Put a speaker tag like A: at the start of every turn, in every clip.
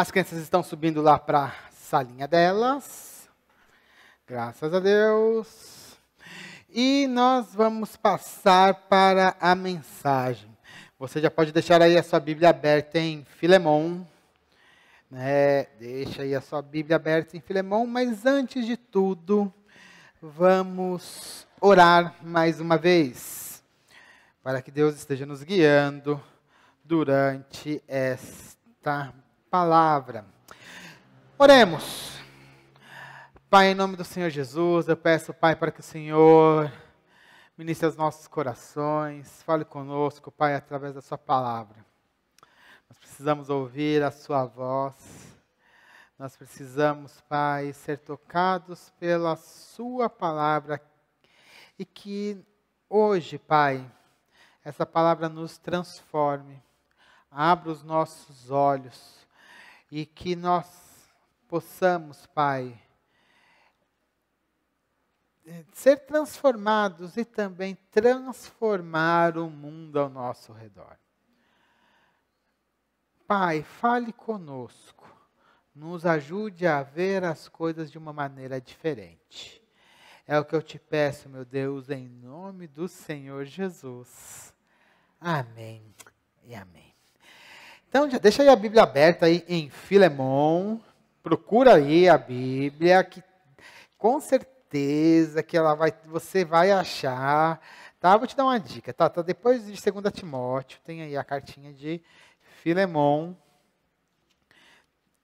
A: As crianças estão subindo lá para a salinha delas. Graças a Deus. E nós vamos passar para a mensagem. Você já pode deixar aí a sua Bíblia aberta em Filemon. Deixa aí a sua Bíblia aberta em Filemon. Mas antes de tudo, vamos orar mais uma vez. Para que Deus esteja nos guiando durante esta palavra. Oremos. Pai, em nome do Senhor Jesus, eu peço, Pai, para que o Senhor ministre aos nossos corações, fale conosco, Pai, através da sua palavra. Nós precisamos ouvir a sua voz, nós precisamos, Pai, ser tocados pela sua palavra e que hoje, Pai, essa palavra nos transforme, abra os nossos olhos e que nós possamos, Pai, ser transformados e também transformar o mundo ao nosso redor. Pai, fale conosco, nos ajude a ver as coisas de uma maneira diferente. É o que eu te peço, meu Deus, em nome do Senhor Jesus. Amém e amém. Então, já deixa aí a Bíblia aberta aí em Filemon. Procura aí a Bíblia, que com certeza que você vai achar. Tá? Vou te dar uma dica. Tá depois de 2 Timóteo, tem aí a cartinha de Filemon.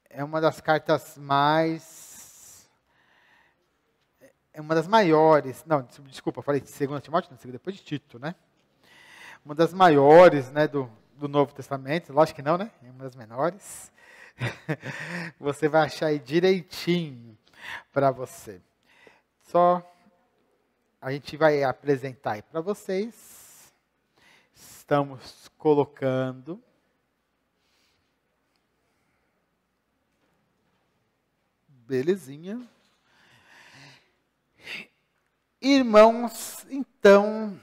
A: É uma das cartas é uma das maiores. Não, desculpa, falei de 2 Timóteo, não, depois de Tito, né? Uma das maiores, né, do Novo Testamento. Lógico que não, né? É uma das menores. Você vai achar aí direitinho para você. Só a gente vai apresentar aí para vocês. Estamos colocando. Belezinha. Irmãos, então,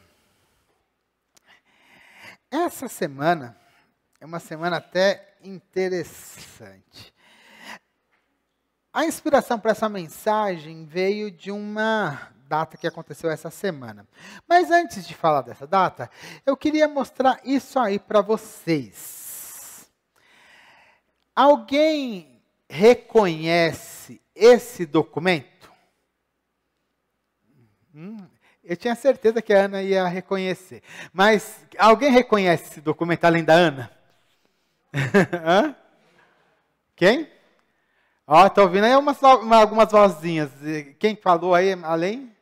A: essa semana é uma semana até interessante. A inspiração para essa mensagem veio de uma data que aconteceu essa semana. Mas antes de falar dessa data, eu queria mostrar isso aí para vocês. Alguém reconhece esse documento? Eu tinha certeza que a Ana ia reconhecer. Mas alguém reconhece esse documento além da Ana? Hã? Quem? Ó, tô ouvindo aí algumas vozinhas. Quem falou aí além?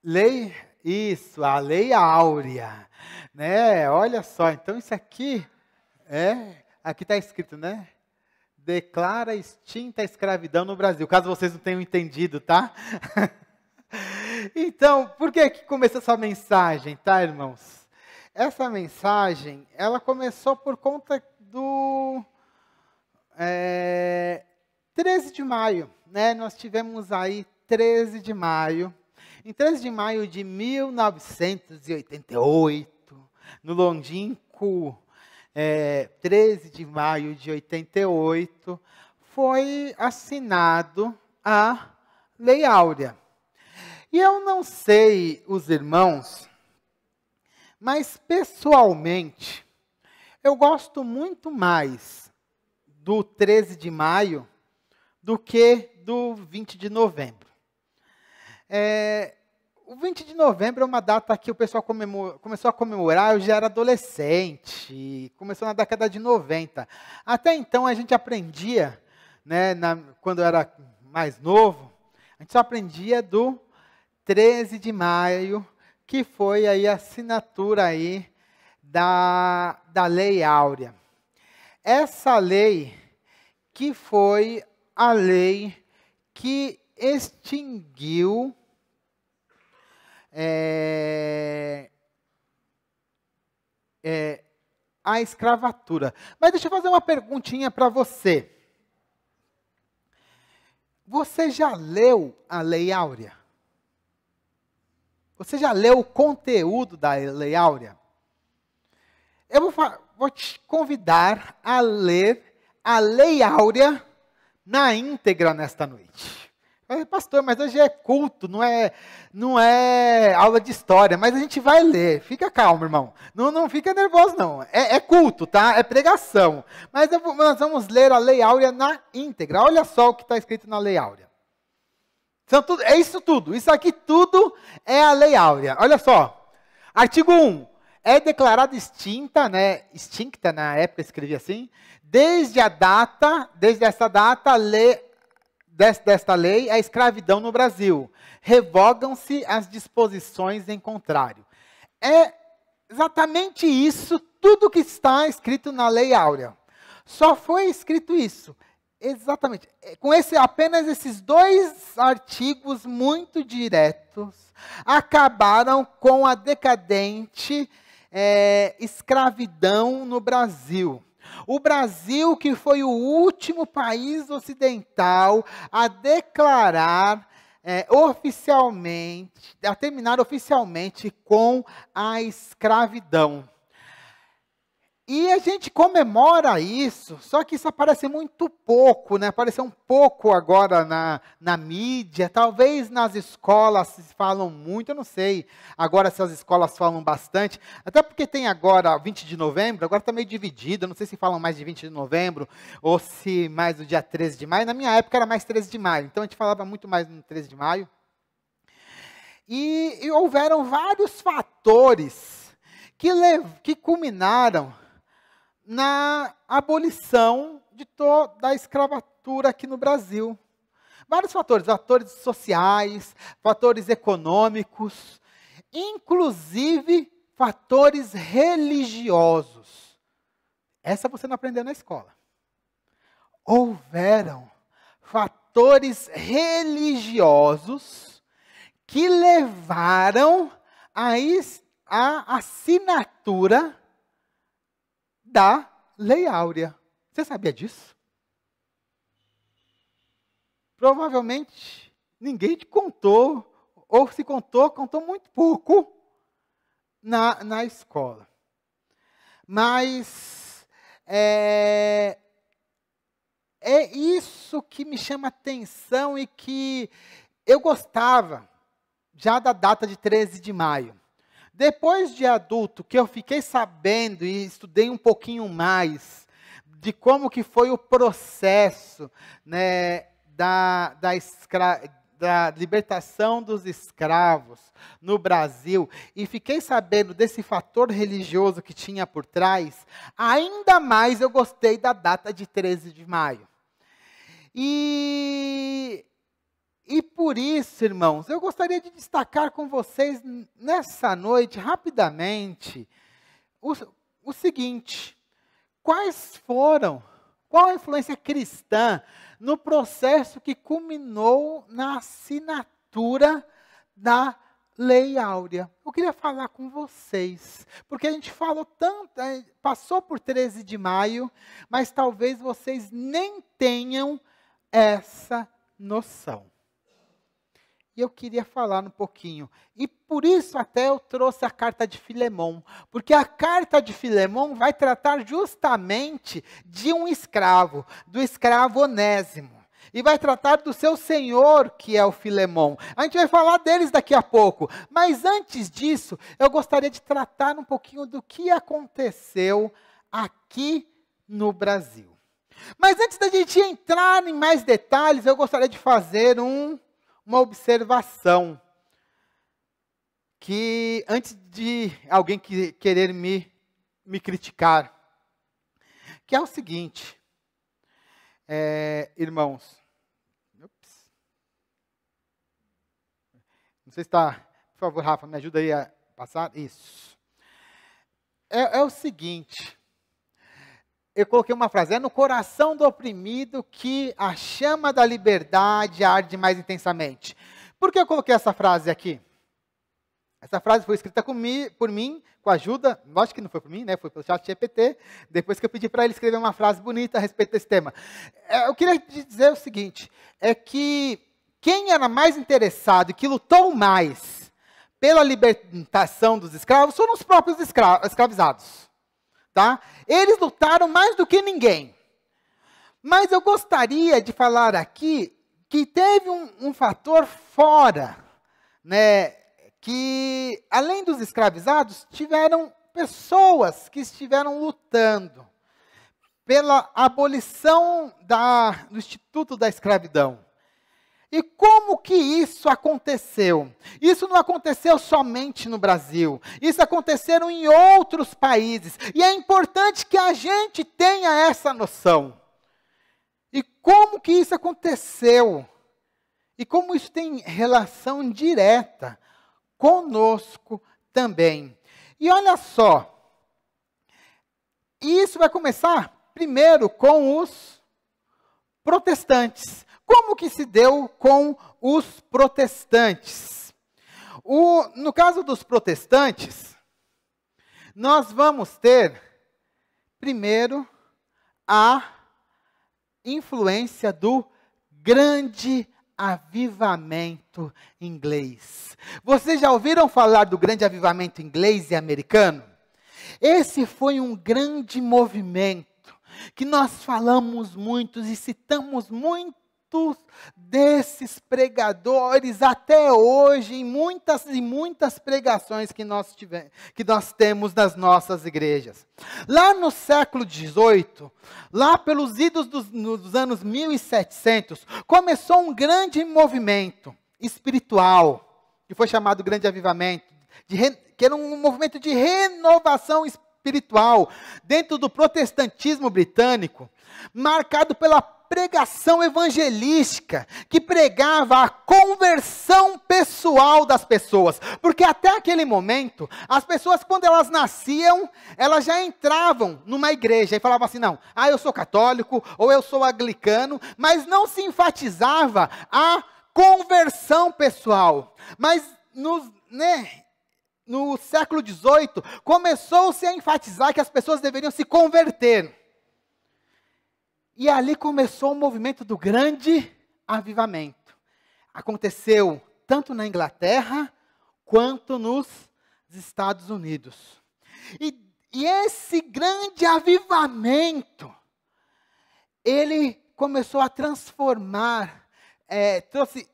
A: Lei? Isso, a Lei Áurea. Né? Olha só, então isso aqui aqui está escrito, né? Declara extinta a escravidão no Brasil. Caso vocês não tenham entendido, tá? Então, por que começou essa mensagem, tá, irmãos? Essa mensagem, ela começou por conta do 13 de maio, né? Nós tivemos aí 13 de maio. Em 13 de maio de 1988, no longínquo 13 de maio de 88, foi assinado a Lei Áurea. E eu não sei os irmãos, mas pessoalmente, eu gosto muito mais do 13 de maio do que do 20 de novembro. O 20 de novembro é uma data que o pessoal começou a comemorar, eu já era adolescente, começou na década de 90. Até então a gente aprendia, né, quando eu era mais novo, a gente só aprendia do 13 de maio, que foi aí a assinatura aí da Lei Áurea. Essa lei que foi a lei que extinguiu a escravatura. Mas deixa eu fazer uma perguntinha para você. Você já leu a Lei Áurea? Você já leu o conteúdo da Lei Áurea? Eu vou te convidar a ler a Lei Áurea na íntegra nesta noite. Pastor, mas hoje é culto, não é aula de história, mas a gente vai ler. Fica calmo, irmão. Não fica nervoso, não. É culto, tá? É pregação. Mas nós vamos ler a Lei Áurea na íntegra. Olha só o que está escrito na Lei Áurea. É isso tudo. Isso aqui tudo é a Lei Áurea. Olha só. Artigo 1. É declarada extinta, na época escrevi assim, desde essa data, desta lei, a escravidão no Brasil. Revogam-se as disposições em contrário. É exatamente isso, tudo que está escrito na Lei Áurea. Só foi escrito isso. Exatamente. Com apenas esses 2 artigos muito diretos, acabaram com a decadente escravidão no Brasil. O Brasil, que foi o último país ocidental a declarar oficialmente, a terminar oficialmente com a escravidão. E a gente comemora isso, só que isso aparece muito pouco, né? Apareceu um pouco agora na mídia, talvez nas escolas se falam muito, eu não sei agora se as escolas falam bastante, até porque tem agora 20 de novembro, agora está meio dividido, eu não sei se falam mais de 20 de novembro, ou se mais do dia 13 de maio, na minha época era mais 13 de maio, então a gente falava muito mais no 13 de maio. E houveram vários fatores que culminaram na abolição de toda a escravatura aqui no Brasil. Vários fatores sociais, fatores econômicos, inclusive fatores religiosos. Essa você não aprendeu na escola. Houveram fatores religiosos que levaram à assinatura da Lei Áurea. Você sabia disso? Provavelmente ninguém te contou, ou se contou muito pouco na escola. Mas é isso que me chama atenção e que eu gostava já da data de 13 de maio. Depois de adulto, que eu fiquei sabendo e estudei um pouquinho mais de como que foi o processo, né, da libertação dos escravos no Brasil, e fiquei sabendo desse fator religioso que tinha por trás, ainda mais eu gostei da data de 13 de maio. E por isso, irmãos, eu gostaria de destacar com vocês nessa noite, rapidamente, o seguinte: qual a influência cristã no processo que culminou na assinatura da Lei Áurea? Eu queria falar com vocês, porque a gente falou tanto, passou por 13 de maio, mas talvez vocês nem tenham essa noção. E eu queria falar um pouquinho. E por isso até eu trouxe a carta de Filemão. Porque a carta de Filemão vai tratar justamente de um escravo, do escravo Onésimo. E vai tratar do seu senhor, que é o Filemão. A gente vai falar deles daqui a pouco. Mas antes disso, eu gostaria de tratar um pouquinho do que aconteceu aqui no Brasil. Mas antes da gente entrar em mais detalhes, eu gostaria de fazer uma observação, que antes de alguém querer me criticar, que é o seguinte, irmãos, não sei se está, por favor, Rafa, me ajuda aí a passar, isso, é o seguinte, eu coloquei uma frase: é no coração do oprimido que a chama da liberdade arde mais intensamente. Por que eu coloquei essa frase aqui? Essa frase foi escrita por mim, com a ajuda, lógico que não foi por mim, né? Foi pelo ChatGPT, depois que eu pedi para ele escrever uma frase bonita a respeito desse tema. Eu queria dizer o seguinte, é que quem era mais interessado e que lutou mais pela libertação dos escravos foram os próprios escravizados. Tá? Eles lutaram mais do que ninguém. Mas eu gostaria de falar aqui que teve um fator fora, né, que além dos escravizados, tiveram pessoas que estiveram lutando pela abolição do Instituto da Escravidão. E como que isso aconteceu? Isso não aconteceu somente no Brasil. Isso aconteceu em outros países. E é importante que a gente tenha essa noção. E como que isso aconteceu? E como isso tem relação direta conosco também. E olha só. Isso vai começar primeiro com os protestantes. Como que se deu com os protestantes? No caso dos protestantes, nós vamos ter, primeiro, a influência do grande avivamento inglês. Vocês já ouviram falar do grande avivamento inglês e americano? Esse foi um grande movimento que nós falamos muito e citamos muitos desses pregadores até hoje, em muitas e muitas pregações que nós temos nas nossas igrejas. Lá no século XVIII, lá pelos idos dos anos 1700, começou um grande movimento espiritual, que foi chamado Grande Avivamento, que era um movimento de renovação espiritual dentro do protestantismo britânico, marcado pela pregação evangelística, que pregava a conversão pessoal das pessoas, porque até aquele momento, as pessoas quando elas nasciam, elas já entravam numa igreja e falavam assim, não, eu sou católico, ou eu sou anglicano, mas não se enfatizava a conversão pessoal, mas no século XVIII, começou-se a enfatizar que as pessoas deveriam se converter. E ali começou o movimento do grande avivamento. Aconteceu tanto na Inglaterra, quanto nos Estados Unidos. E esse grande avivamento, ele começou a transformar, trouxe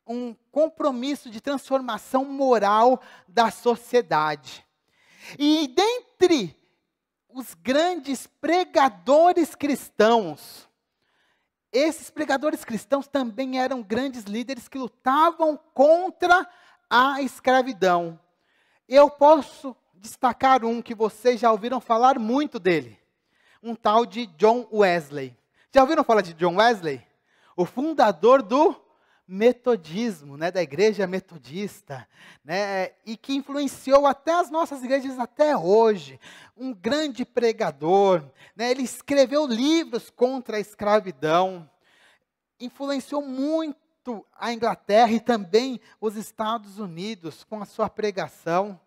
A: um compromisso de transformação moral da sociedade. E dentre os grandes pregadores cristãos, esses pregadores cristãos também eram grandes líderes que lutavam contra a escravidão. Eu posso destacar um que vocês já ouviram falar muito dele, um tal de John Wesley. Já ouviram falar de John Wesley? O fundador do metodismo, da igreja metodista, e que influenciou até as nossas igrejas até hoje. Um grande pregador, ele escreveu livros contra a escravidão, influenciou muito a Inglaterra e também os Estados Unidos com a sua pregação.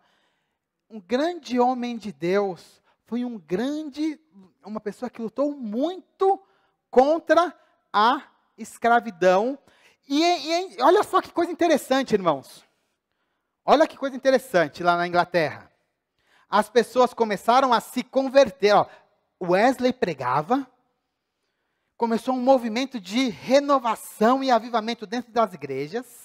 A: Um grande homem de Deus, foi uma pessoa que lutou muito contra a escravidão. E olha só que coisa interessante, irmãos. Olha que coisa interessante lá na Inglaterra. As pessoas começaram a se converter. Wesley pregava, começou um movimento de renovação e avivamento dentro das igrejas.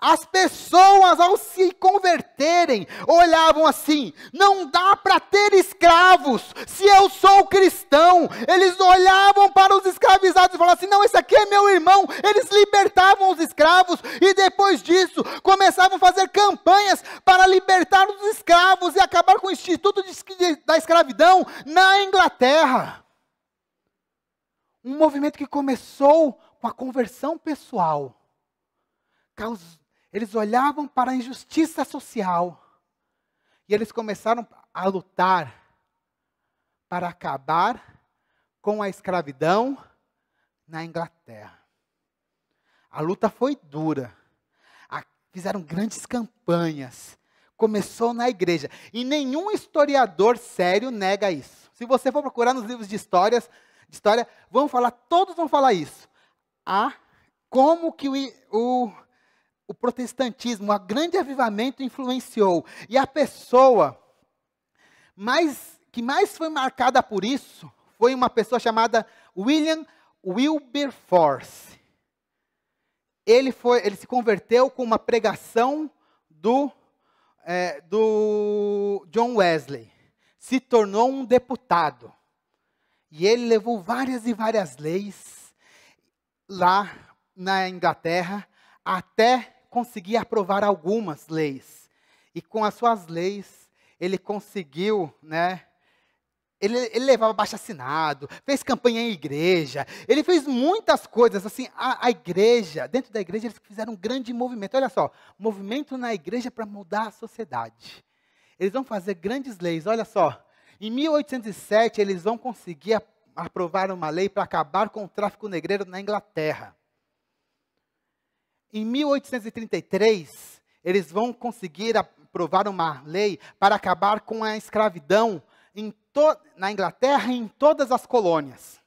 A: As pessoas, ao se converterem, olhavam assim, não dá para ter escravos, se eu sou cristão. Eles olhavam para os escravizados e falavam assim, não, esse aqui é meu irmão. Eles libertavam os escravos e depois disso, começavam a fazer campanhas para libertar os escravos e acabar com o Instituto da Escravidão na Inglaterra. Um movimento que começou com a conversão pessoal. Eles olhavam para a injustiça social e eles começaram a lutar para acabar com a escravidão na Inglaterra. A luta foi dura, fizeram grandes campanhas, começou na igreja e nenhum historiador sério nega isso. Se você for procurar nos livros de história, todos vão falar isso. Como que o protestantismo, o grande avivamento influenciou. E a pessoa que mais foi marcada por isso foi uma pessoa chamada William Wilberforce. Ele se converteu com uma pregação do John Wesley. Se tornou um deputado. E ele levou várias e várias leis lá na Inglaterra até conseguir aprovar algumas leis. E com as suas leis, ele conseguiu, né? Ele levava abaixo-assinado, fez campanha em igreja, ele fez muitas coisas, assim, a igreja, dentro da igreja eles fizeram um grande movimento, olha só, movimento na igreja para mudar a sociedade. Eles vão fazer grandes leis, olha só, em 1807 eles vão conseguir aprovar uma lei para acabar com o tráfico negreiro na Inglaterra. Em 1833, eles vão conseguir aprovar uma lei para acabar com a escravidão na Inglaterra e em todas as colônias.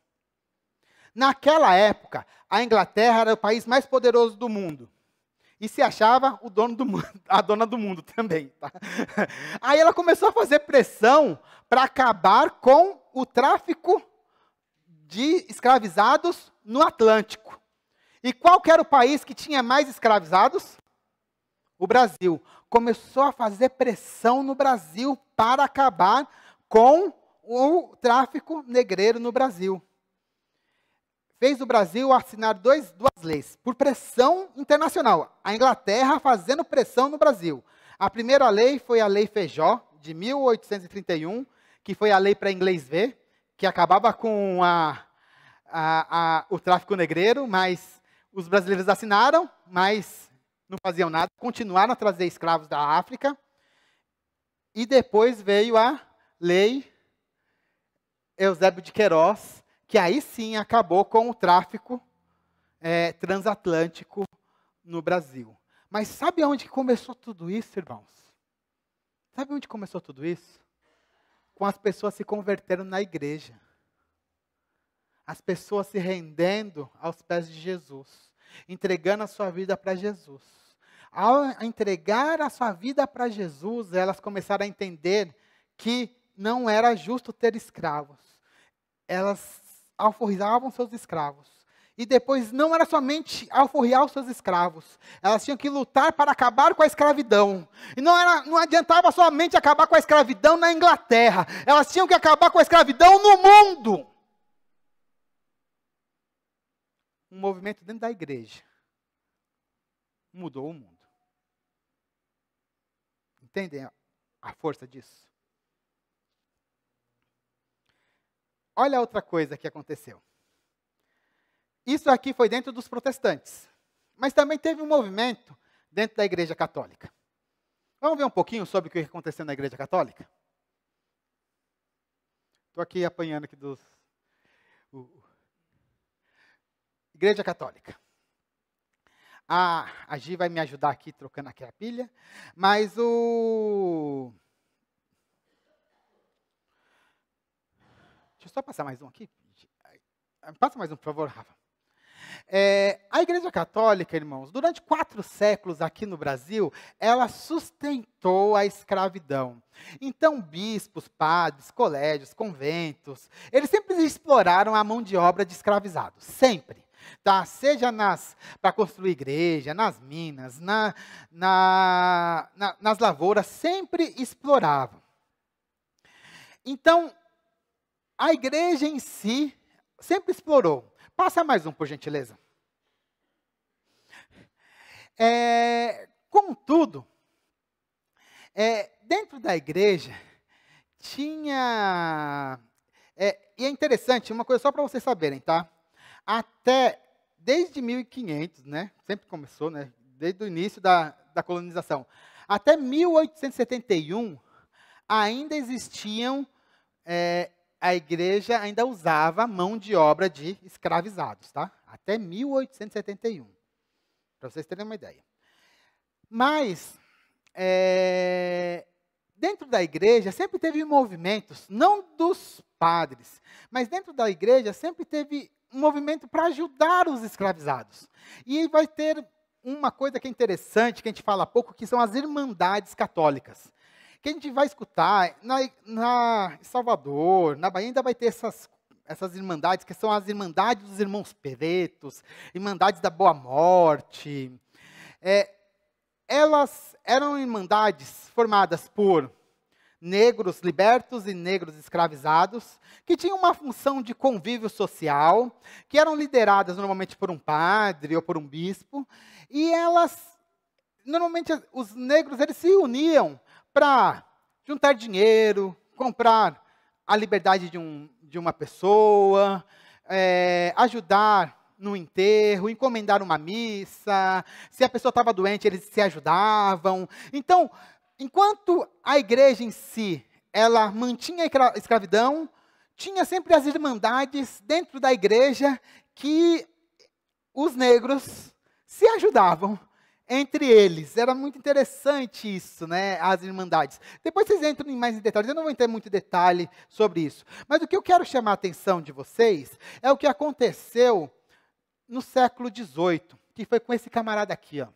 A: Naquela época, a Inglaterra era o país mais poderoso do mundo. E se achava o dono do mundo, a dona do mundo também. Tá? Aí ela começou a fazer pressão para acabar com o tráfico de escravizados no Atlântico. E qual que era o país que tinha mais escravizados? O Brasil. Começou a fazer pressão no Brasil para acabar com o tráfico negreiro no Brasil. Fez o Brasil assinar duas leis, por pressão internacional. A Inglaterra fazendo pressão no Brasil. A primeira lei foi a Lei Feijó, de 1831, que foi a lei para inglês ver, que acabava com o tráfico negreiro, mas os brasileiros assinaram, mas não faziam nada, continuaram a trazer escravos da África. E depois veio a Lei Eusébio de Queiroz, que aí sim acabou com o tráfico transatlântico no Brasil. Mas sabe onde começou tudo isso, irmãos? Sabe onde começou tudo isso? Com as pessoas se convertendo na igreja. As pessoas se rendendo aos pés de Jesus, entregando a sua vida para Jesus. Ao entregar a sua vida para Jesus, elas começaram a entender que não era justo ter escravos. Elas alforriavam seus escravos. E depois não era somente alforriar os seus escravos. Elas tinham que lutar para acabar com a escravidão. E não adiantava somente acabar com a escravidão na Inglaterra. Elas tinham que acabar com a escravidão no mundo. Um movimento dentro da igreja mudou o mundo. Entendem a força disso? Olha outra coisa que aconteceu. Isso aqui foi dentro dos protestantes. Mas também teve um movimento dentro da Igreja Católica. Vamos ver um pouquinho sobre o que aconteceu na Igreja Católica? Estou aqui apanhando aqui dos... Igreja Católica. A Gi vai me ajudar aqui, trocando aqui a pilha. Mas Deixa eu só passar mais um aqui. Passa mais um, por favor, Rafa. A Igreja Católica, irmãos, durante 4 séculos aqui no Brasil, ela sustentou a escravidão. Então, bispos, padres, colégios, conventos, eles sempre exploraram a mão de obra de escravizados, sempre. Tá? Seja para construir igreja, nas minas, nas lavouras, sempre exploravam. Então, a igreja em si sempre explorou. Passa mais um, por gentileza. Contudo, dentro da igreja, tinha... e é interessante, uma coisa só para vocês saberem, tá? Desde 1500, né? Sempre começou, né? Desde o início da colonização. Até 1871, ainda existiam... a igreja ainda usava mão de obra de escravizados, tá? Até 1871, para vocês terem uma ideia. Mas, dentro da igreja, sempre teve movimentos, não dos padres, mas dentro da igreja sempre teve um movimento para ajudar os escravizados. E vai ter uma coisa que é interessante, que a gente fala pouco, que são as irmandades católicas. Que a gente vai escutar, em Salvador, na Bahia, ainda vai ter essas irmandades, que são as irmandades dos irmãos Peretos, irmandades da Boa Morte. Elas eram irmandades formadas por negros libertos e negros escravizados, que tinham uma função de convívio social, que eram lideradas normalmente por um padre ou por um bispo, e normalmente os negros, eles se uniam para juntar dinheiro, comprar a liberdade de uma pessoa, ajudar no enterro, encomendar uma missa, se a pessoa estava doente, eles se ajudavam. Então, enquanto a igreja em si, ela mantinha a escravidão, tinha sempre as irmandades dentro da igreja que os negros se ajudavam entre eles. Era muito interessante isso, né, as irmandades. Depois vocês entram em mais detalhes, eu não vou entrar muito detalhe sobre isso. Mas o que eu quero chamar a atenção de vocês é o que aconteceu no século XVIII, que foi com esse camarada aqui, ó.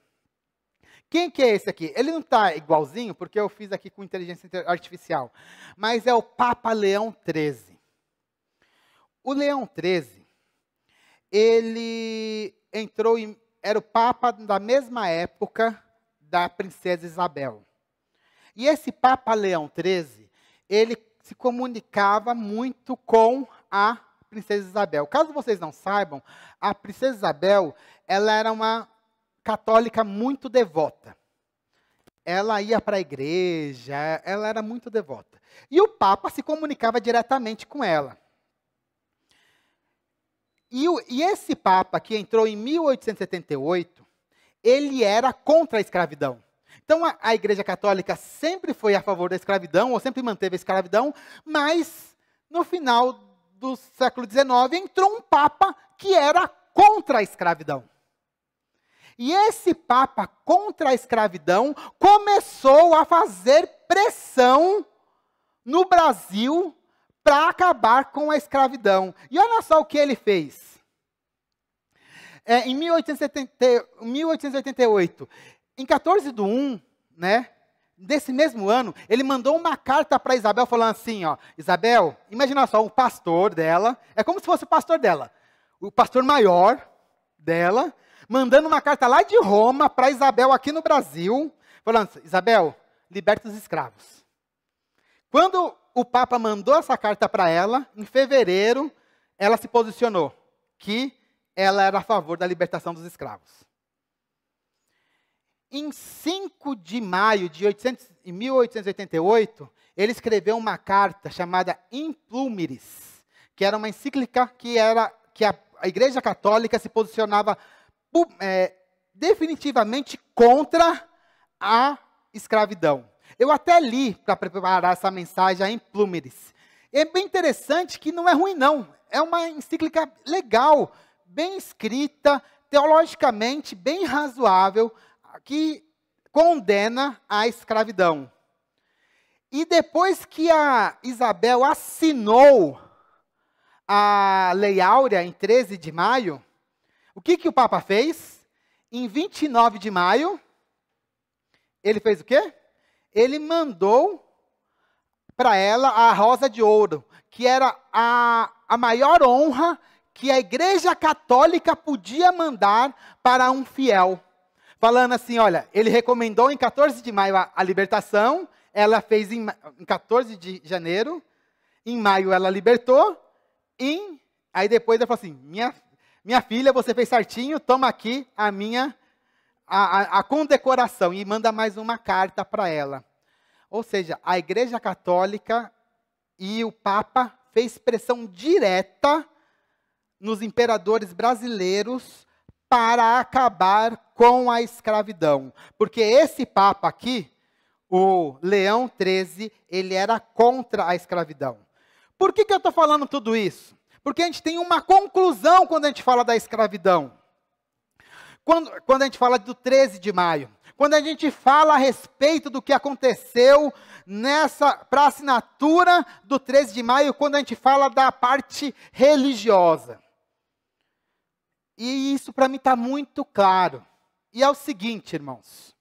A: Quem que é esse aqui? Ele não está igualzinho, porque eu fiz aqui com inteligência artificial, mas é o Papa Leão XIII. O Leão XIII, ele era o Papa da mesma época da princesa Isabel. E esse Papa Leão XIII, ele se comunicava muito com a princesa Isabel. Caso vocês não saibam, a princesa Isabel, ela era uma católica muito devota. Ela ia para a igreja, ela era muito devota. E o Papa se comunicava diretamente com ela. E esse Papa, que entrou em 1878, ele era contra a escravidão. Então, a Igreja Católica sempre foi a favor da escravidão, ou sempre manteve a escravidão, mas, no final do século XIX, entrou um Papa que era contra a escravidão. E esse Papa contra a escravidão começou a fazer pressão no Brasil para acabar com a escravidão. E olha só o que ele fez. Em 1888, em 14/1, né, desse mesmo ano, ele mandou uma carta para Isabel falando assim, ó, Isabel, imagina só, o pastor dela, é como se fosse o pastor dela, o pastor maior dela, mandando uma carta lá de Roma para Isabel aqui no Brasil, falando, Isabel, liberta os escravos. Quando o Papa mandou essa carta para ela, em fevereiro, ela se posicionou, que ela era a favor da libertação dos escravos. Em 5 de maio de 1888, ele escreveu uma carta chamada Implumiris, que era uma encíclica que a Igreja Católica se posicionava definitivamente contra a escravidão. Eu até li para preparar essa mensagem em Plumeris. É bem interessante que não é ruim, não. É uma encíclica legal, bem escrita, teologicamente bem razoável, que condena a escravidão. E depois que a Isabel assinou a Lei Áurea em 13 de maio, o que o Papa fez? Em 29 de maio, ele fez o quê? Ele mandou para ela a Rosa de Ouro, que era a maior honra que a Igreja Católica podia mandar para um fiel. Falando assim, olha, ele recomendou em 14 de maio a libertação, ela fez em 14 de janeiro, em maio ela libertou, aí depois ela falou assim, minha filha, você fez certinho, toma aqui a condecoração, e manda mais uma carta para ela. Ou seja, a Igreja Católica e o Papa fez pressão direta nos imperadores brasileiros para acabar com a escravidão. Porque esse Papa aqui, o Leão XIII, ele era contra a escravidão. Por que eu estou falando tudo isso? Porque a gente tem uma conclusão quando a gente fala da escravidão. Quando a gente fala do 13 de maio. Quando a gente fala a respeito do que aconteceu para a assinatura do 13 de maio, quando a gente fala da parte religiosa. E isso para mim está muito claro. E é o seguinte, irmãos.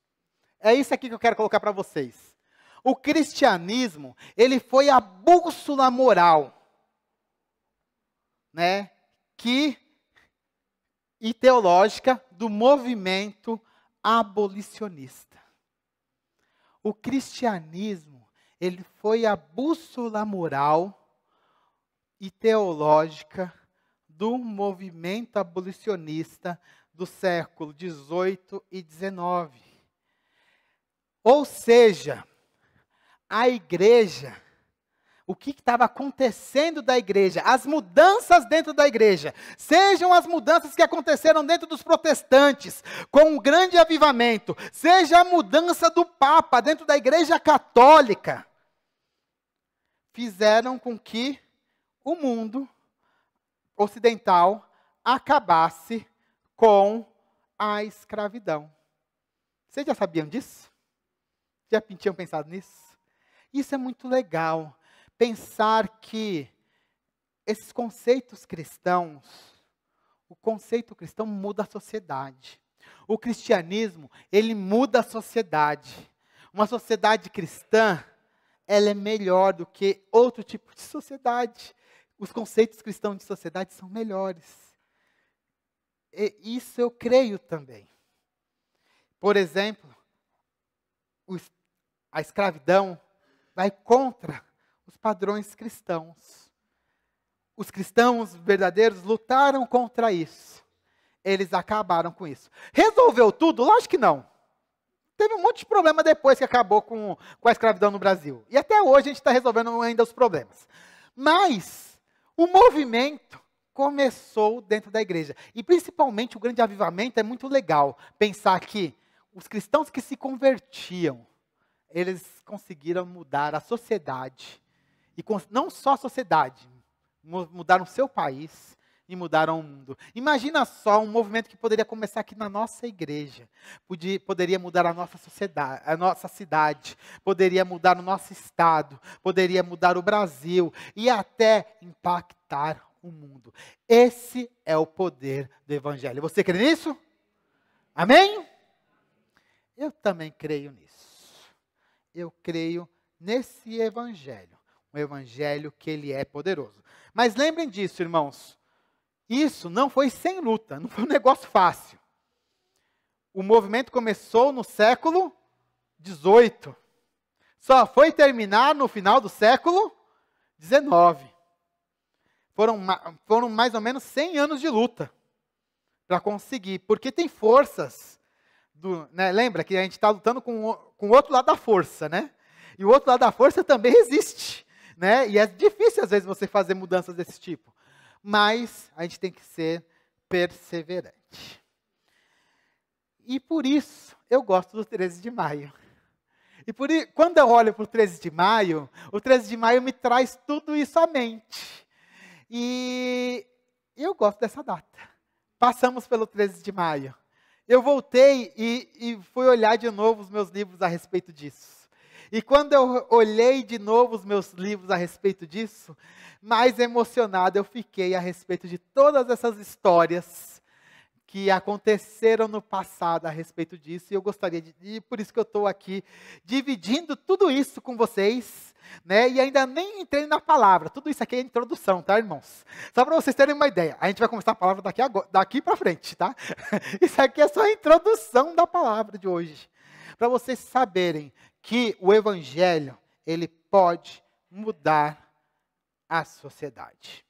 A: É isso aqui que eu quero colocar para vocês. O cristianismo, ele foi a bússola moral né, e teológica do movimento abolicionista. O cristianismo, ele foi a bússola moral e teológica do movimento abolicionista do século XVIII e XIX. Ou seja, a igreja, o que estava acontecendo da igreja, as mudanças dentro da igreja, sejam as mudanças que aconteceram dentro dos protestantes, com um grande avivamento, seja a mudança do Papa dentro da igreja católica, fizeram com que o mundo ocidental acabasse com a escravidão. Vocês já sabiam disso? Já tinham pensado nisso? Isso é muito legal. Pensar que esses conceitos cristãos, o conceito cristão muda a sociedade. O cristianismo, ele muda a sociedade. Uma sociedade cristã, ela é melhor do que outro tipo de sociedade. Os conceitos cristãos de sociedade são melhores. E isso eu creio também. Por exemplo, a escravidão vai contra os padrões cristãos. Os cristãos verdadeiros lutaram contra isso. Eles acabaram com isso. Resolveu tudo? Lógico que não. Teve um monte de problema depois que acabou com a escravidão no Brasil. E até hoje a gente está resolvendo ainda os problemas. Mas o movimento começou dentro da igreja. E principalmente o grande avivamento é muito legal. Pensar que os cristãos que se convertiam, eles conseguiram mudar a sociedade. E não só a sociedade, mudaram o seu país e mudaram o mundo. Imagina só um movimento que poderia começar aqui na nossa igreja. Poderia mudar a nossa sociedade, a nossa cidade, poderia mudar o nosso estado, poderia mudar o Brasil e até impactar o mundo. Esse é o poder do evangelho. Você crê nisso? Amém? Eu também creio nisso. Eu creio nesse evangelho. Um evangelho que ele é poderoso. Mas lembrem disso, irmãos. Isso não foi sem luta, não foi um negócio fácil. O movimento começou no século XVIII. Só foi terminar no final do século XIX. Foram mais ou menos 100 anos de luta para conseguir. Porque tem forças, né? Lembra que a gente está lutando com o outro lado da força, né? E o outro lado da força também existe, né? E é difícil às vezes você fazer mudanças desse tipo. Mas a gente tem que ser perseverante. E por isso eu gosto do 13 de maio. E quando eu olho para o 13 de maio, o 13 de maio me traz tudo isso à mente. E eu gosto dessa data. Passamos pelo 13 de maio. Eu voltei e fui olhar de novo os meus livros a respeito disso. E quando eu olhei de novo os meus livros a respeito disso, mais emocionado eu fiquei a respeito de todas essas histórias que aconteceram no passado a respeito disso. E eu gostaria e por isso que eu estou aqui dividindo tudo isso com vocês, né? E ainda nem entrei na palavra. Tudo isso aqui é introdução, tá, irmãos? Só para vocês terem uma ideia. A gente vai começar a palavra daqui para frente, tá? Isso aqui é só a introdução da palavra de hoje. Para vocês saberem que o evangelho, ele pode mudar a sociedade.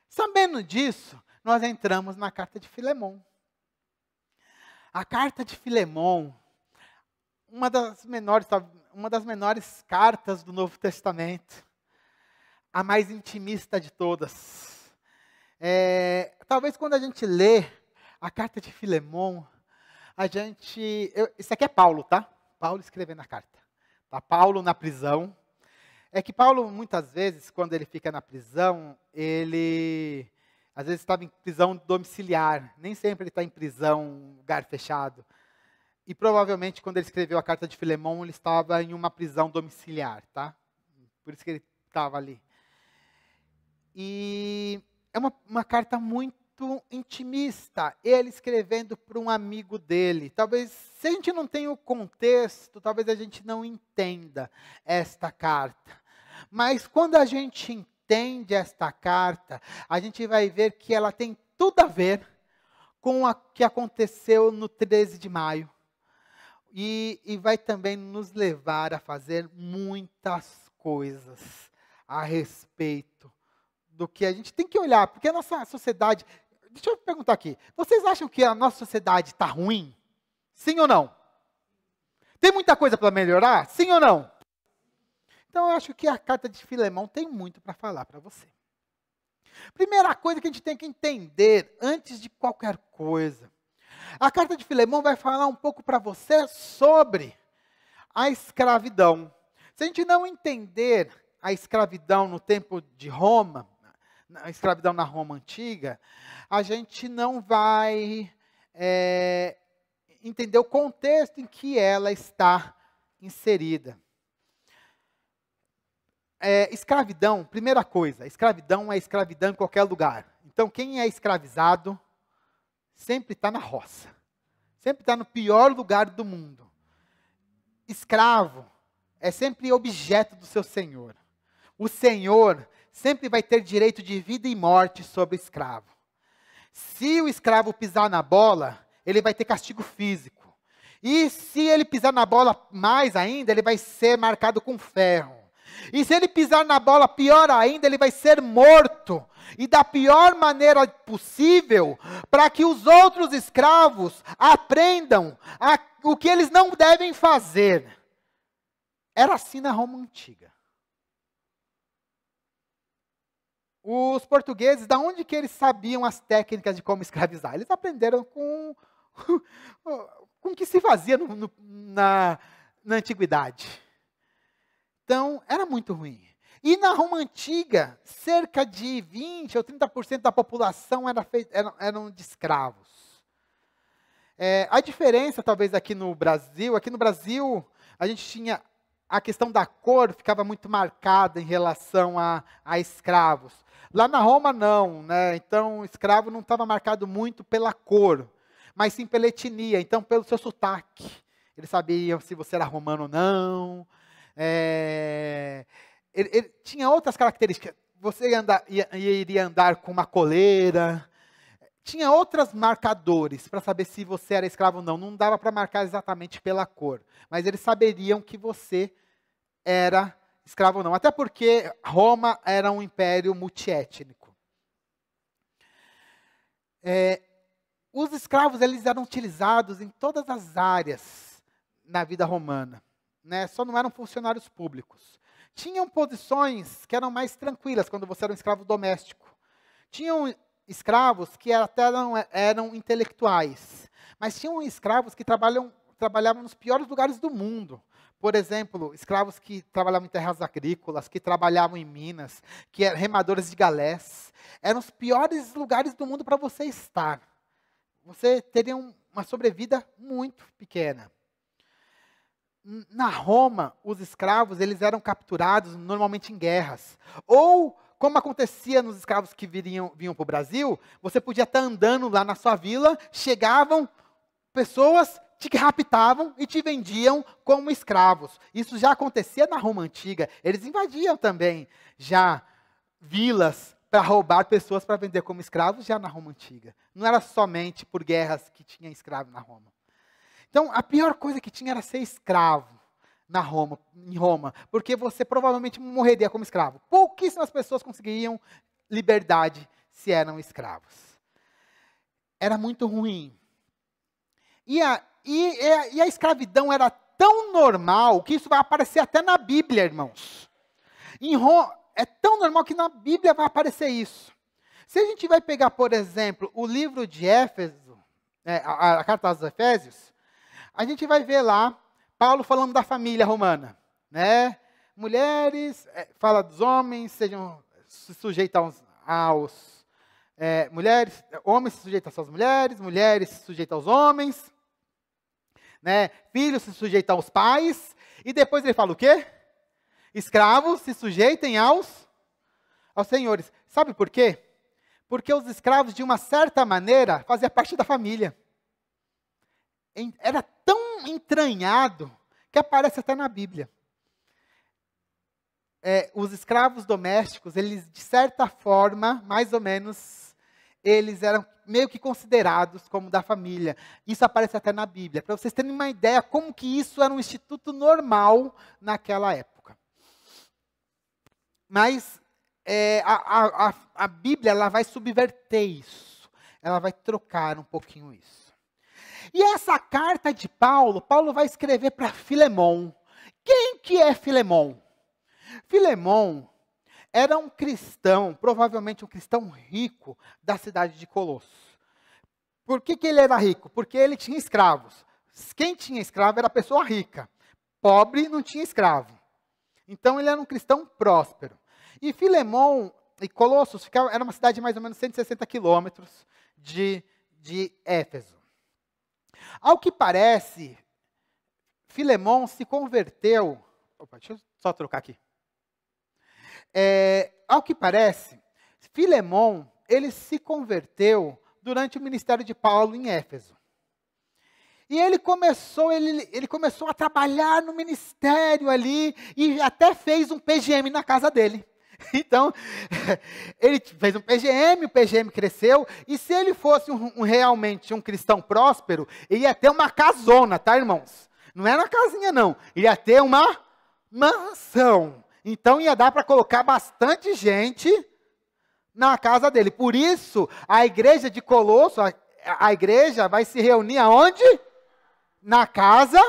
A: Sabendo disso, nós entramos na carta de Filemão. A carta de Filemão, uma das menores cartas do Novo Testamento, a mais intimista de todas. Talvez quando a gente lê a carta de Filemão, isso aqui é Paulo, tá? Paulo escrevendo a carta. Tá? Paulo na prisão. É que Paulo, muitas vezes, quando ele fica na prisão, ele às vezes estava em prisão domiciliar. Nem sempre ele está em prisão, lugar fechado. E provavelmente, quando ele escreveu a carta de Filemão, ele estava em uma prisão domiciliar, tá? Por isso que ele estava ali. E é uma carta muito intimista, ele escrevendo para um amigo dele. Talvez, se a gente não tem o contexto, talvez a gente não entenda esta carta. Mas quando a gente entende esta carta, a gente vai ver que ela tem tudo a ver com o que aconteceu no 13 de maio. E vai também nos levar a fazer muitas coisas a respeito do que a gente tem que olhar. Porque a nossa sociedade... Deixa eu perguntar aqui. Vocês acham que a nossa sociedade está ruim? Sim ou não? Tem muita coisa para melhorar? Sim ou não? Então, eu acho que a carta de Filemão tem muito para falar para você. Primeira coisa que a gente tem que entender, antes de qualquer coisa, a carta de Filemão vai falar um pouco para você sobre a escravidão. Se a gente não entender a escravidão no tempo de Roma, a escravidão na Roma antiga, a gente não vai entender o contexto em que ela está inserida. Escravidão, primeira coisa, escravidão é escravidão em qualquer lugar. Então, quem é escravizado sempre está na roça. Sempre está no pior lugar do mundo. Escravo é sempre objeto do seu senhor. O senhor sempre vai ter direito de vida e morte sobre o escravo. Se o escravo pisar na bola, ele vai ter castigo físico. E se ele pisar na bola mais ainda, ele vai ser marcado com ferro. E se ele pisar na bola, pior ainda, ele vai ser morto. E da pior maneira possível, para que os outros escravos aprendam o que eles não devem fazer. Era assim na Roma antiga. Os portugueses, da onde que eles sabiam as técnicas de como escravizar? Eles aprenderam com o que se fazia na antiguidade. Então, era muito ruim. E na Roma antiga, cerca de 20% ou 30% da população eram de escravos. A diferença, talvez, aqui no Brasil, a gente tinha a questão da cor, ficava muito marcada em relação a escravos. Lá na Roma, não, né? Então, o escravo não estava marcado muito pela cor, mas sim pela etnia, então pelo seu sotaque. Eles sabiam se você era romano ou não. Ele tinha outras características. Você iria andar com uma coleira. Tinha outros marcadores para saber se você era escravo ou não. Não dava para marcar exatamente pela cor. Mas eles saberiam que você era escravo ou não. Até porque Roma era um império multiétnico. Os escravos eles eram utilizados em todas as áreas na vida romana. Né? Só não eram funcionários públicos. Tinham posições que eram mais tranquilas quando você era um escravo doméstico. Tinham escravos que até eram intelectuais. Mas tinham escravos que trabalhavam nos piores lugares do mundo. Por exemplo, escravos que trabalhavam em terras agrícolas, que trabalhavam em minas, que eram remadores de galés. Eram os piores lugares do mundo para você estar. Você teria uma sobrevida muito pequena. Na Roma, os escravos eles eram capturados normalmente em guerras. Ou, como acontecia nos escravos que vinham para o Brasil, você podia estar andando lá na sua vila, chegavam pessoas, te raptavam e te vendiam como escravos. Isso já acontecia na Roma antiga. Eles invadiam também já vilas para roubar pessoas para vender como escravos já na Roma antiga. Não era somente por guerras que tinha escravo na Roma. Então, a pior coisa que tinha era ser escravo em Roma, porque você provavelmente morreria como escravo. Pouquíssimas pessoas conseguiriam liberdade se eram escravos. Era muito ruim. E a escravidão era tão normal que isso vai aparecer até na Bíblia, irmãos. Em Roma, é tão normal que na Bíblia vai aparecer isso. Se a gente vai pegar, por exemplo, o livro de Éfeso, a carta aos Efésios, a gente vai ver lá Paulo falando da família romana, né? Mulheres, fala dos homens, se sujeitam aos mulheres, homens se sujeitam às suas mulheres, mulheres se sujeitam aos homens, né? Filhos se sujeitam aos pais, e depois ele fala o quê? Escravos se sujeitem aos senhores. Sabe por quê? Porque os escravos, de uma certa maneira, faziam parte da família. Era tão entranhado que aparece até na Bíblia. os escravos domésticos, eles, de certa forma, mais ou menos, eles eram meio que considerados como da família. Isso aparece até na Bíblia, para vocês terem uma ideia como que isso era um instituto normal naquela época. Mas a Bíblia, ela vai subverter isso, ela vai trocar um pouquinho isso. E essa carta de Paulo, Paulo vai escrever para Filemon. Quem que é Filemon? Filemon era um cristão, provavelmente um cristão rico da cidade de Colossos. Por que ele era rico? Porque ele tinha escravos. Quem tinha escravo era a pessoa rica. Pobre não tinha escravo. Então ele era um cristão próspero. E Filemon e Colossos era uma cidade de mais ou menos 160 quilômetros de Éfeso. Ao que parece, Filemon se converteu. Opa, deixa eu só trocar aqui. Ao que parece, Filemon, ele se converteu durante o ministério de Paulo em Éfeso. E ele começou a trabalhar no ministério ali e até fez um PGM na casa dele. Então, ele fez um PGM, o PGM cresceu, e se ele fosse realmente um cristão próspero, ele ia ter uma casona, tá, irmãos? Não era uma casinha, não. Ele ia ter uma mansão. Então, ia dar para colocar bastante gente na casa dele. Por isso, a igreja de Colosso, a igreja vai se reunir aonde? Na casa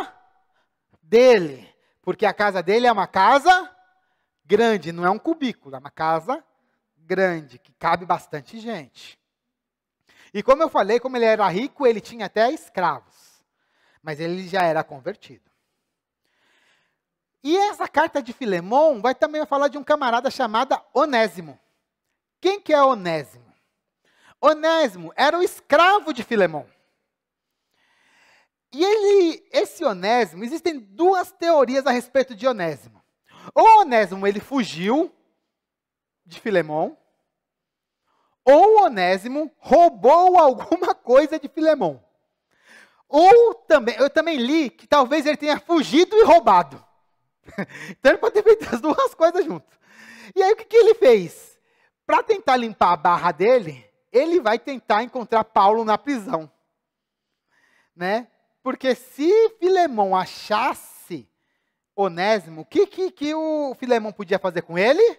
A: dele. Porque a casa dele é uma casa grande, não é um cubículo, é uma casa grande, que cabe bastante gente. E como eu falei, como ele era rico, ele tinha até escravos. Mas ele já era convertido. E essa carta de Filemon vai também falar de um camarada chamado Onésimo. Quem que é Onésimo? Onésimo era o escravo de Filemon. E esse Onésimo, existem duas teorias a respeito de Onésimo. Ou Onésimo, ele fugiu de Filemon, ou Onésimo roubou alguma coisa de Filemon. Ou também, eu também li que talvez ele tenha fugido e roubado. Então ele pode ter feito as duas coisas juntas. E aí o que ele fez? Para tentar limpar a barra dele, ele vai tentar encontrar Paulo na prisão. Né? Porque se Filemon achasse Onésimo, o que o Filemon podia fazer com ele?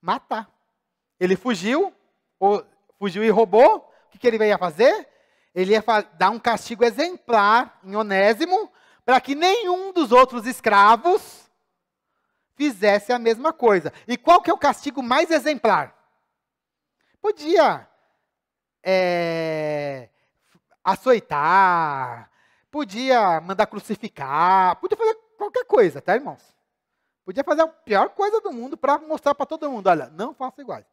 A: Matar. Ele fugiu e roubou. O que ele ia fazer? Ele ia dar um castigo exemplar em Onésimo, para que nenhum dos outros escravos fizesse a mesma coisa. E qual que é o castigo mais exemplar? Podia açoitar, podia mandar crucificar, podia fazer qualquer coisa, tá, irmãos? Podia fazer a pior coisa do mundo para mostrar para todo mundo, olha, não faça igual.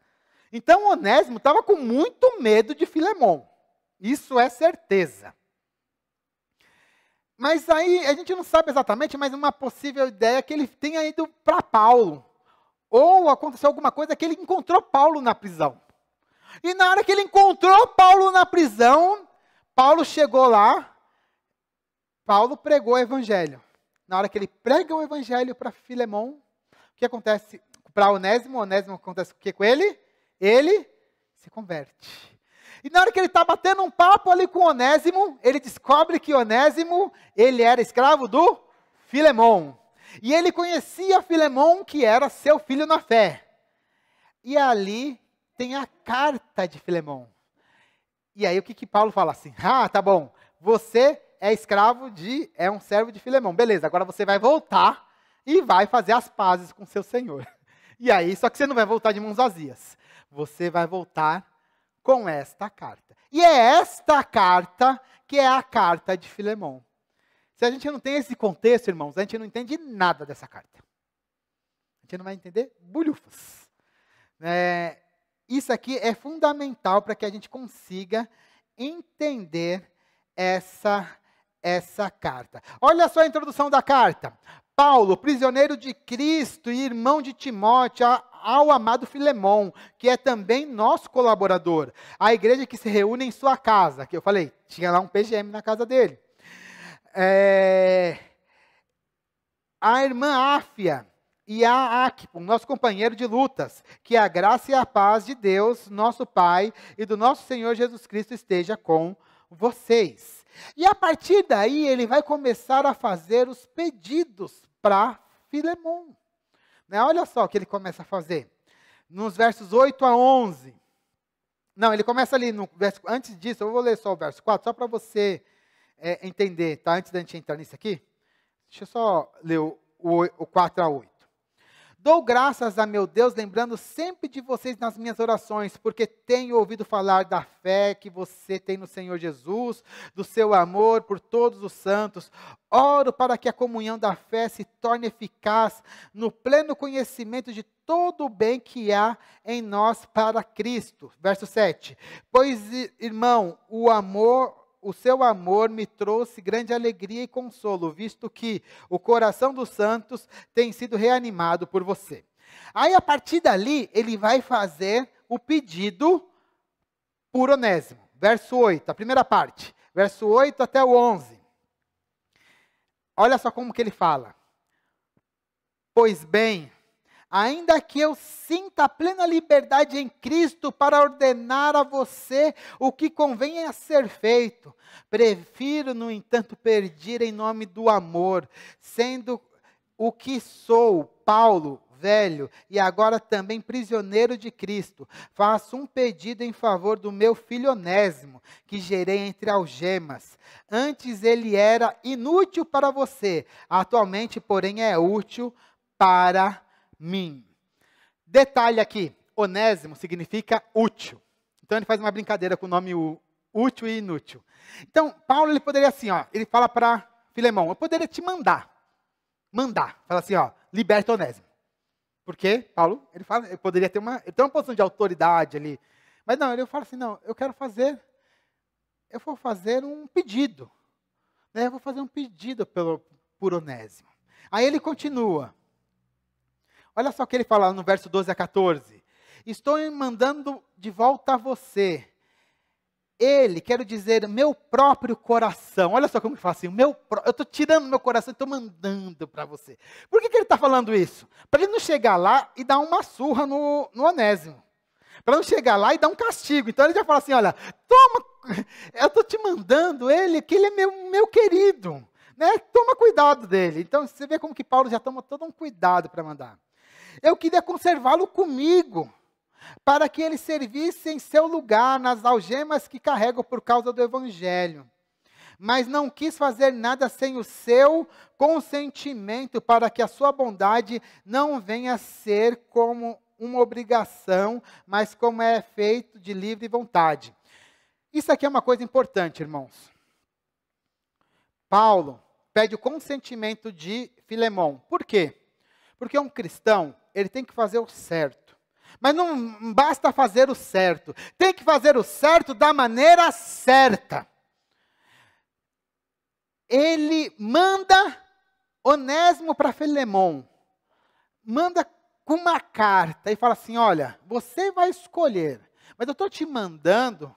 A: Então, Onésimo estava com muito medo de Filemon. Isso é certeza. Mas aí, a gente não sabe exatamente, mas uma possível ideia é que ele tenha ido para Paulo. Ou aconteceu alguma coisa que ele encontrou Paulo na prisão. E na hora que ele encontrou Paulo na prisão, Paulo chegou lá, Paulo pregou o evangelho. Na hora que ele prega o evangelho para Filemon, o que acontece para Onésimo? Onésimo, acontece o que com ele? Ele se converte. E na hora que ele está batendo um papo ali com Onésimo, ele descobre que Onésimo, ele era escravo do Filemon. E ele conhecia Filemon, que era seu filho na fé. E ali tem a carta de Filemon. E aí o que Paulo fala assim? Ah, tá bom, você é um servo de Filemon. Beleza, agora você vai voltar e vai fazer as pazes com seu senhor. E aí, só que você não vai voltar de mãos vazias. Você vai voltar com esta carta. E é esta carta que é a carta de Filemon. Se a gente não tem esse contexto, irmãos, a gente não entende nada dessa carta. A gente não vai entender bulhufas. Isso aqui é fundamental para que a gente consiga entender essa carta. Olha só a introdução da carta. Paulo, prisioneiro de Cristo e irmão de Timóteo, ao amado Filemon, que é também nosso colaborador. A igreja que se reúne em sua casa, que eu falei, tinha lá um PGM na casa dele. A irmã Áfia, e a Arquipo, nosso companheiro de lutas, que a graça e a paz de Deus, nosso Pai, e do nosso Senhor Jesus Cristo esteja com vocês. E a partir daí, ele vai começar a fazer os pedidos para Filemon. Né? Olha só o que ele começa a fazer. Nos versos 8 a 11. Não, ele começa ali, no verso, antes disso, eu vou ler só o verso 4, só para você entender, tá? Antes da gente entrar nisso aqui. Deixa eu só ler o 4 a 8. Dou graças a meu Deus, lembrando sempre de vocês nas minhas orações, porque tenho ouvido falar da fé que você tem no Senhor Jesus, do seu amor por todos os santos. Oro para que a comunhão da fé se torne eficaz no pleno conhecimento de todo o bem que há em nós para Cristo. Verso 7. Pois, irmão, o seu amor me trouxe grande alegria e consolo, visto que o coração dos santos tem sido reanimado por você. Aí, a partir dali, ele vai fazer o pedido por Onésimo. Verso 8, a primeira parte. Verso 8 até o 11. Olha só como que ele fala. Pois bem, ainda que eu sinta plena liberdade em Cristo para ordenar a você o que convém a ser feito, prefiro, no entanto, pedir em nome do amor, sendo o que sou, Paulo, velho, e agora também prisioneiro de Cristo. Faço um pedido em favor do meu filho Onésimo, que gerei entre algemas. Antes ele era inútil para você, atualmente, porém, é útil para mim. Detalhe aqui, Onésimo significa útil. Então ele faz uma brincadeira com o nome útil e inútil. Então, Paulo, ele poderia assim, ó, ele fala para Filemão, eu poderia te mandar, fala assim, ó, liberta Onésimo. Porque Paulo, ele poderia ter ele tem uma posição de autoridade ali. Mas não, ele fala assim, não, eu vou fazer um pedido. Né, eu vou fazer um pedido por Onésimo. Aí ele continua. Olha só o que ele fala no verso 12 a 14. Estou mandando de volta a você. Ele, quero dizer, meu próprio coração. Olha só como ele fala assim, eu estou tirando meu coração e estou mandando para você. Por que ele está falando isso? Para ele não chegar lá e dar uma surra no Onésimo. Para não chegar lá e dar um castigo. Então ele já fala assim, olha, toma, eu estou te mandando ele, que ele é meu querido. Né? Toma cuidado dele. Então você vê como que Paulo já toma todo um cuidado para mandar. Eu queria conservá-lo comigo, para que ele servisse em seu lugar nas algemas que carrego por causa do Evangelho. Mas não quis fazer nada sem o seu consentimento, para que a sua bondade não venha a ser como uma obrigação, mas como é feito de livre vontade. Isso aqui é uma coisa importante, irmãos. Paulo pede o consentimento de Filemão. Por quê? Porque um cristão, ele tem que fazer o certo. Mas não basta fazer o certo. Tem que fazer o certo da maneira certa. Ele manda Onésimo para Filemão. Manda com uma carta e fala assim, olha, você vai escolher. Mas eu estou te mandando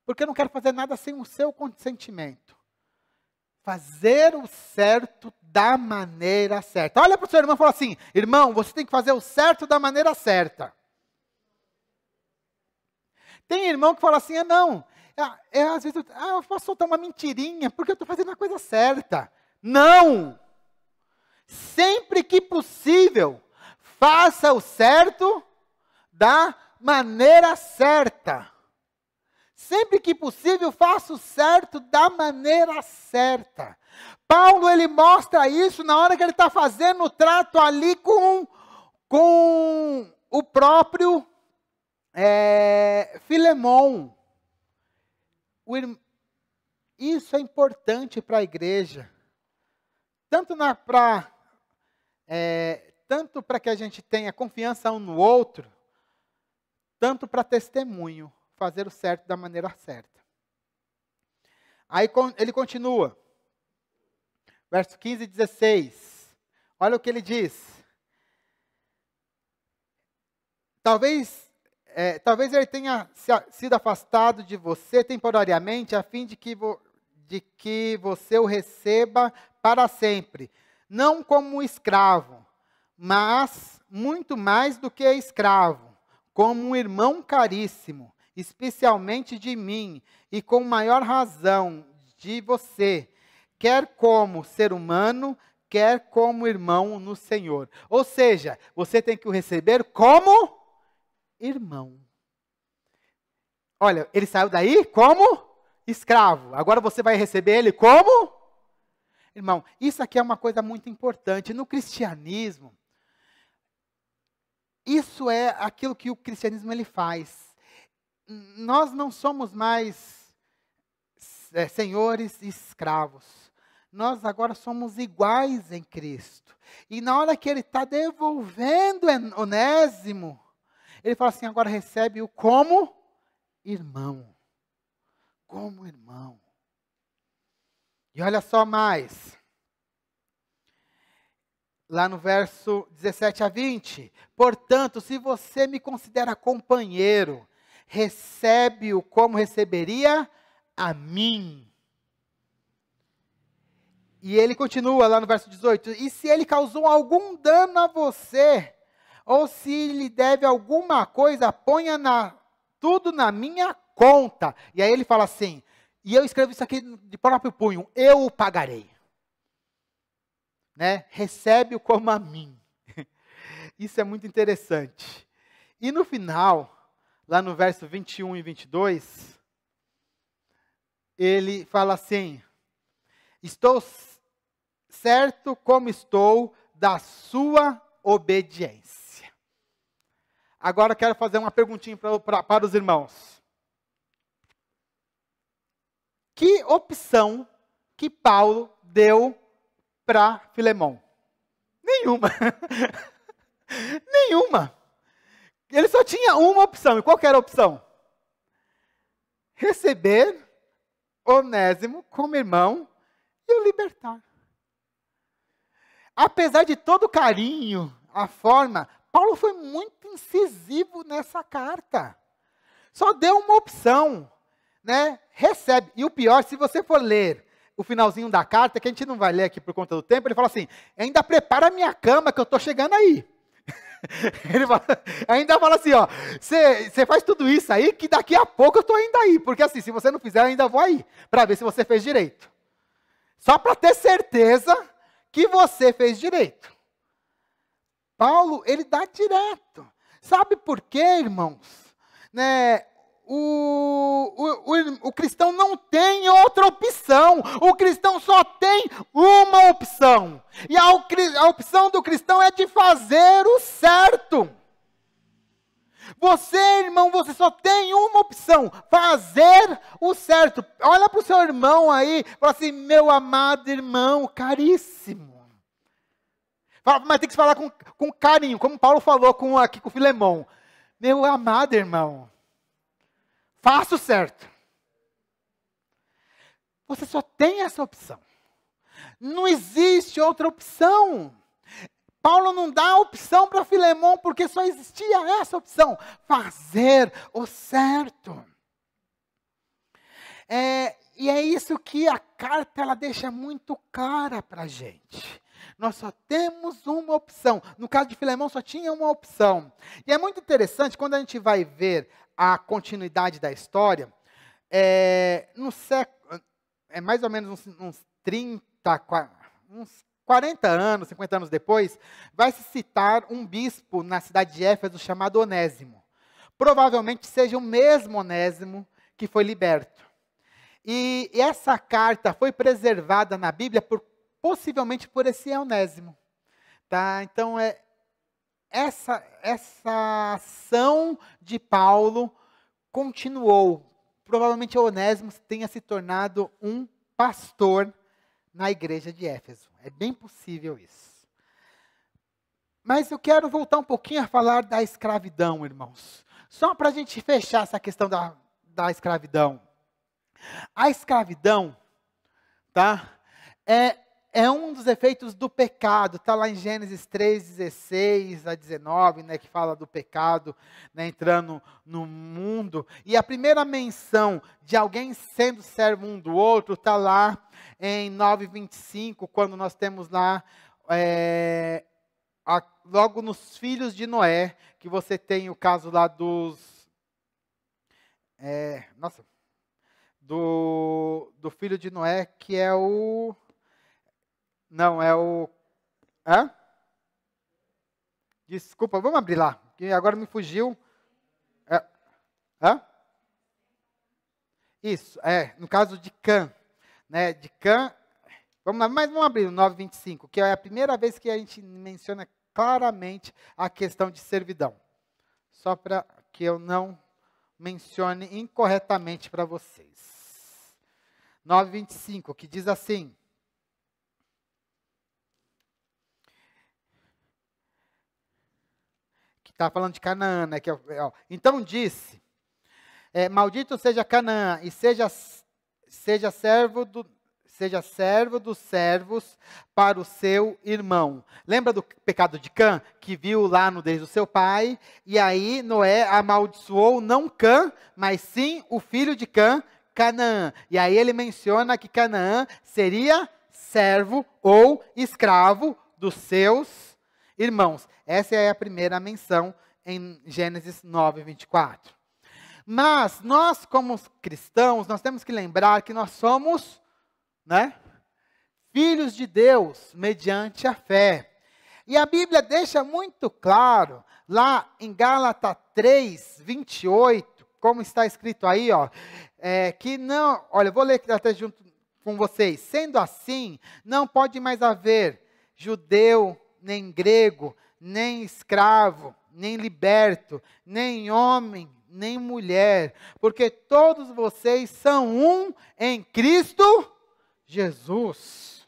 A: porque eu não quero fazer nada sem o seu consentimento. Fazer o certo da maneira certa. Olha para o seu irmão e fala assim, irmão, você tem que fazer o certo da maneira certa. Tem irmão que fala assim, às vezes eu posso soltar uma mentirinha, porque eu estou fazendo a coisa certa. Não! Sempre que possível, faça o certo da maneira certa. Sempre que possível, faça o certo da maneira certa. Paulo, ele mostra isso na hora que ele está fazendo o trato ali com o próprio Filemão. Isso é importante para a igreja. Tanto para que a gente tenha confiança um no outro, tanto para testemunho. Fazer o certo da maneira certa. Aí ele continua. Verso 15 e 16. Olha o que ele diz. Talvez ele tenha sido afastado de você temporariamente, a fim de que você o receba para sempre. Não como um escravo, mas muito mais do que escravo, como um irmão caríssimo, especialmente de mim, e com maior razão de você, quer como ser humano, quer como irmão no Senhor. Ou seja, você tem que o receber como irmão. Olha, ele saiu daí como escravo. Agora você vai receber ele como irmão. Isso aqui é uma coisa muito importante. No cristianismo, isso é aquilo que o cristianismo ele faz. Nós não somos mais senhores e escravos. Nós agora somos iguais em Cristo. E na hora que ele está devolvendo Onésimo, ele fala assim, agora recebe-o como irmão. Como irmão. E olha só mais. Lá no verso 17 a 20. Portanto, se você me considera companheiro, recebe-o como receberia a mim. E ele continua lá no verso 18. E se ele causou algum dano a você, ou se lhe deve alguma coisa, ponha tudo na minha conta. E aí ele fala assim, e eu escrevo isso aqui de próprio punho, eu o pagarei. Né? Recebe-o como a mim. Isso é muito interessante. E no final, lá no verso 21 e 22, ele fala assim, estou certo como estou da sua obediência. Agora eu quero fazer uma perguntinha para os irmãos. Que opção que Paulo deu para Filemão? Nenhuma. Nenhuma. Ele só tinha uma opção. E qual que era a opção? Receber Onésimo como irmão e o libertar. Apesar de todo o carinho, a forma, Paulo foi muito incisivo nessa carta. Só deu uma opção, né? Recebe. E o pior, se você for ler o finalzinho da carta, que a gente não vai ler aqui por conta do tempo, ele fala assim, ainda prepara a minha cama que eu estou chegando aí. Ele ainda fala assim, ó, você faz tudo isso aí, que daqui a pouco eu estou ainda aí. Porque assim, se você não fizer, eu ainda vou aí, para ver se você fez direito. Só para ter certeza que você fez direito. Paulo, ele dá direto. Sabe por quê, irmãos? Né? O cristão não tem outra opção. O cristão só tem uma opção. E a opção do cristão é de fazer o certo. Você, irmão, você só tem uma opção. Fazer o certo. Olha para o seu irmão aí. Fala assim, meu amado irmão, caríssimo. Mas tem que se falar com carinho. Como Paulo falou aqui com Filemão. Meu amado irmão. Faça o certo. Você só tem essa opção. Não existe outra opção. Paulo não dá opção para Filemão, porque só existia essa opção. Fazer o certo. E é isso que a carta ela deixa muito clara para a gente. Nós só temos uma opção. No caso de Filemão, só tinha uma opção. E é muito interessante, quando a gente vai ver a continuidade da história, no século, mais ou menos uns 40 anos, 50 anos depois, vai se citar um bispo na cidade de Éfeso chamado Onésimo. Provavelmente seja o mesmo Onésimo que foi liberto. E essa carta foi preservada na Bíblia possivelmente por esse Onésimo. Tá? Então, essa ação de Paulo continuou. Provavelmente Onésimo tenha se tornado um pastor na igreja de Éfeso. É bem possível isso. Mas eu quero voltar um pouquinho a falar da escravidão, irmãos. Só para a gente fechar essa questão da escravidão. A escravidão, tá? É um dos efeitos do pecado. Está lá em Gênesis 3, 16 a 19, né, que fala do pecado, né, entrando no mundo. E a primeira menção de alguém sendo servo um do outro está lá em 9:25, quando nós temos lá logo nos filhos de Noé, que você tem o caso lá do filho de Noé, que é o... Não, é o... Hã? Desculpa, vamos abrir lá, que agora me fugiu. Hã? Isso, no caso de Cã, né, de Cã, vamos lá, mas vamos abrir o 9:25, que é a primeira vez que a gente menciona claramente a questão de servidão. Só para que eu não mencione incorretamente para vocês. 9:25, que diz assim: que está falando de Canaã, né? Então disse, maldito seja Canaã, e seja servo dos servos para o seu irmão. Lembra do pecado de Cã, que viu lá no nudez do seu pai, e aí Noé amaldiçoou não Cã, mas sim o filho de Cã, Canaã. E aí ele menciona que Canaã seria servo ou escravo dos seus irmãos. Essa é a primeira menção em Gênesis 9:24. Mas nós, como cristãos, nós temos que lembrar que nós somos, filhos de Deus, mediante a fé. E a Bíblia deixa muito claro, lá em Gálatas 3:28, como está escrito aí, que não, olha, eu vou ler até junto com vocês. Sendo assim, não pode mais haver judeu, nem grego, nem escravo, nem liberto, nem homem, nem mulher, porque todos vocês são um em Cristo Jesus.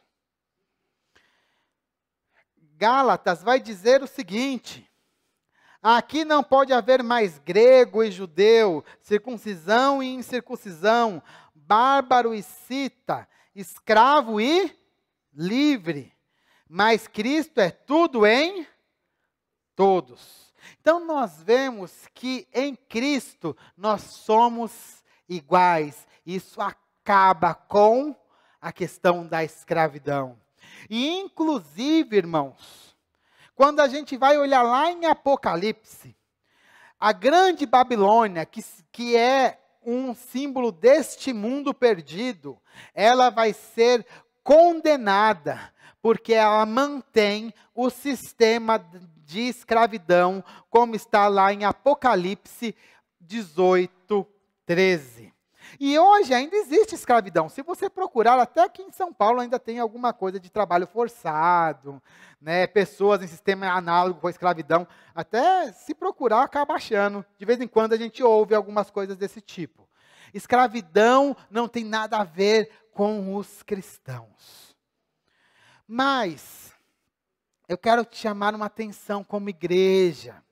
A: Gálatas vai dizer o seguinte: aqui não pode haver mais grego e judeu, circuncisão e incircuncisão, bárbaro e cita, escravo e livre, mas Cristo é tudo em todos. Então nós vemos que em Cristo nós somos iguais. Isso acaba com a questão da escravidão. E inclusive, irmãos, quando a gente vai olhar lá em Apocalipse, a grande Babilônia, que é um símbolo deste mundo perdido, ela vai ser condenada, porque ela mantém o sistema de escravidão, como está lá em Apocalipse 18:13. E hoje ainda existe escravidão. Se você procurar, até aqui em São Paulo ainda tem alguma coisa de trabalho forçado, pessoas em sistema análogo com a escravidão. Até se procurar, acaba achando. De vez em quando a gente ouve algumas coisas desse tipo. Escravidão não tem nada a ver com os cristãos. Mas eu quero te chamar uma atenção como igreja.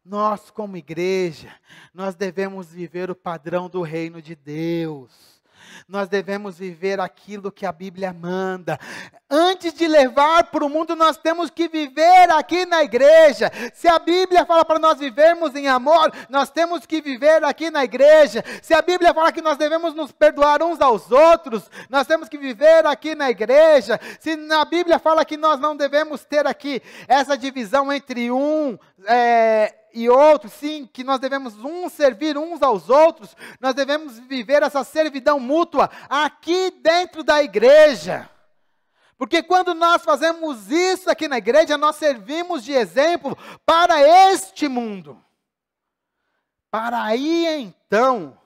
A: Nós, como igreja, nós devemos viver o padrão do reino de Deus. Nós devemos viver aquilo que a Bíblia manda. Antes de levar para o mundo, nós temos que viver aqui na igreja. Se a Bíblia fala para nós vivermos em amor, nós temos que viver aqui na igreja. Se a Bíblia fala que nós devemos nos perdoar uns aos outros, nós temos que viver aqui na igreja. Se na Bíblia fala que nós não devemos ter aqui essa divisão entre e outro, sim, que nós devemos servir uns aos outros, nós devemos viver essa servidão mútua aqui dentro da igreja. Porque quando nós fazemos isso aqui na igreja, nós servimos de exemplo para este mundo. Para aí então,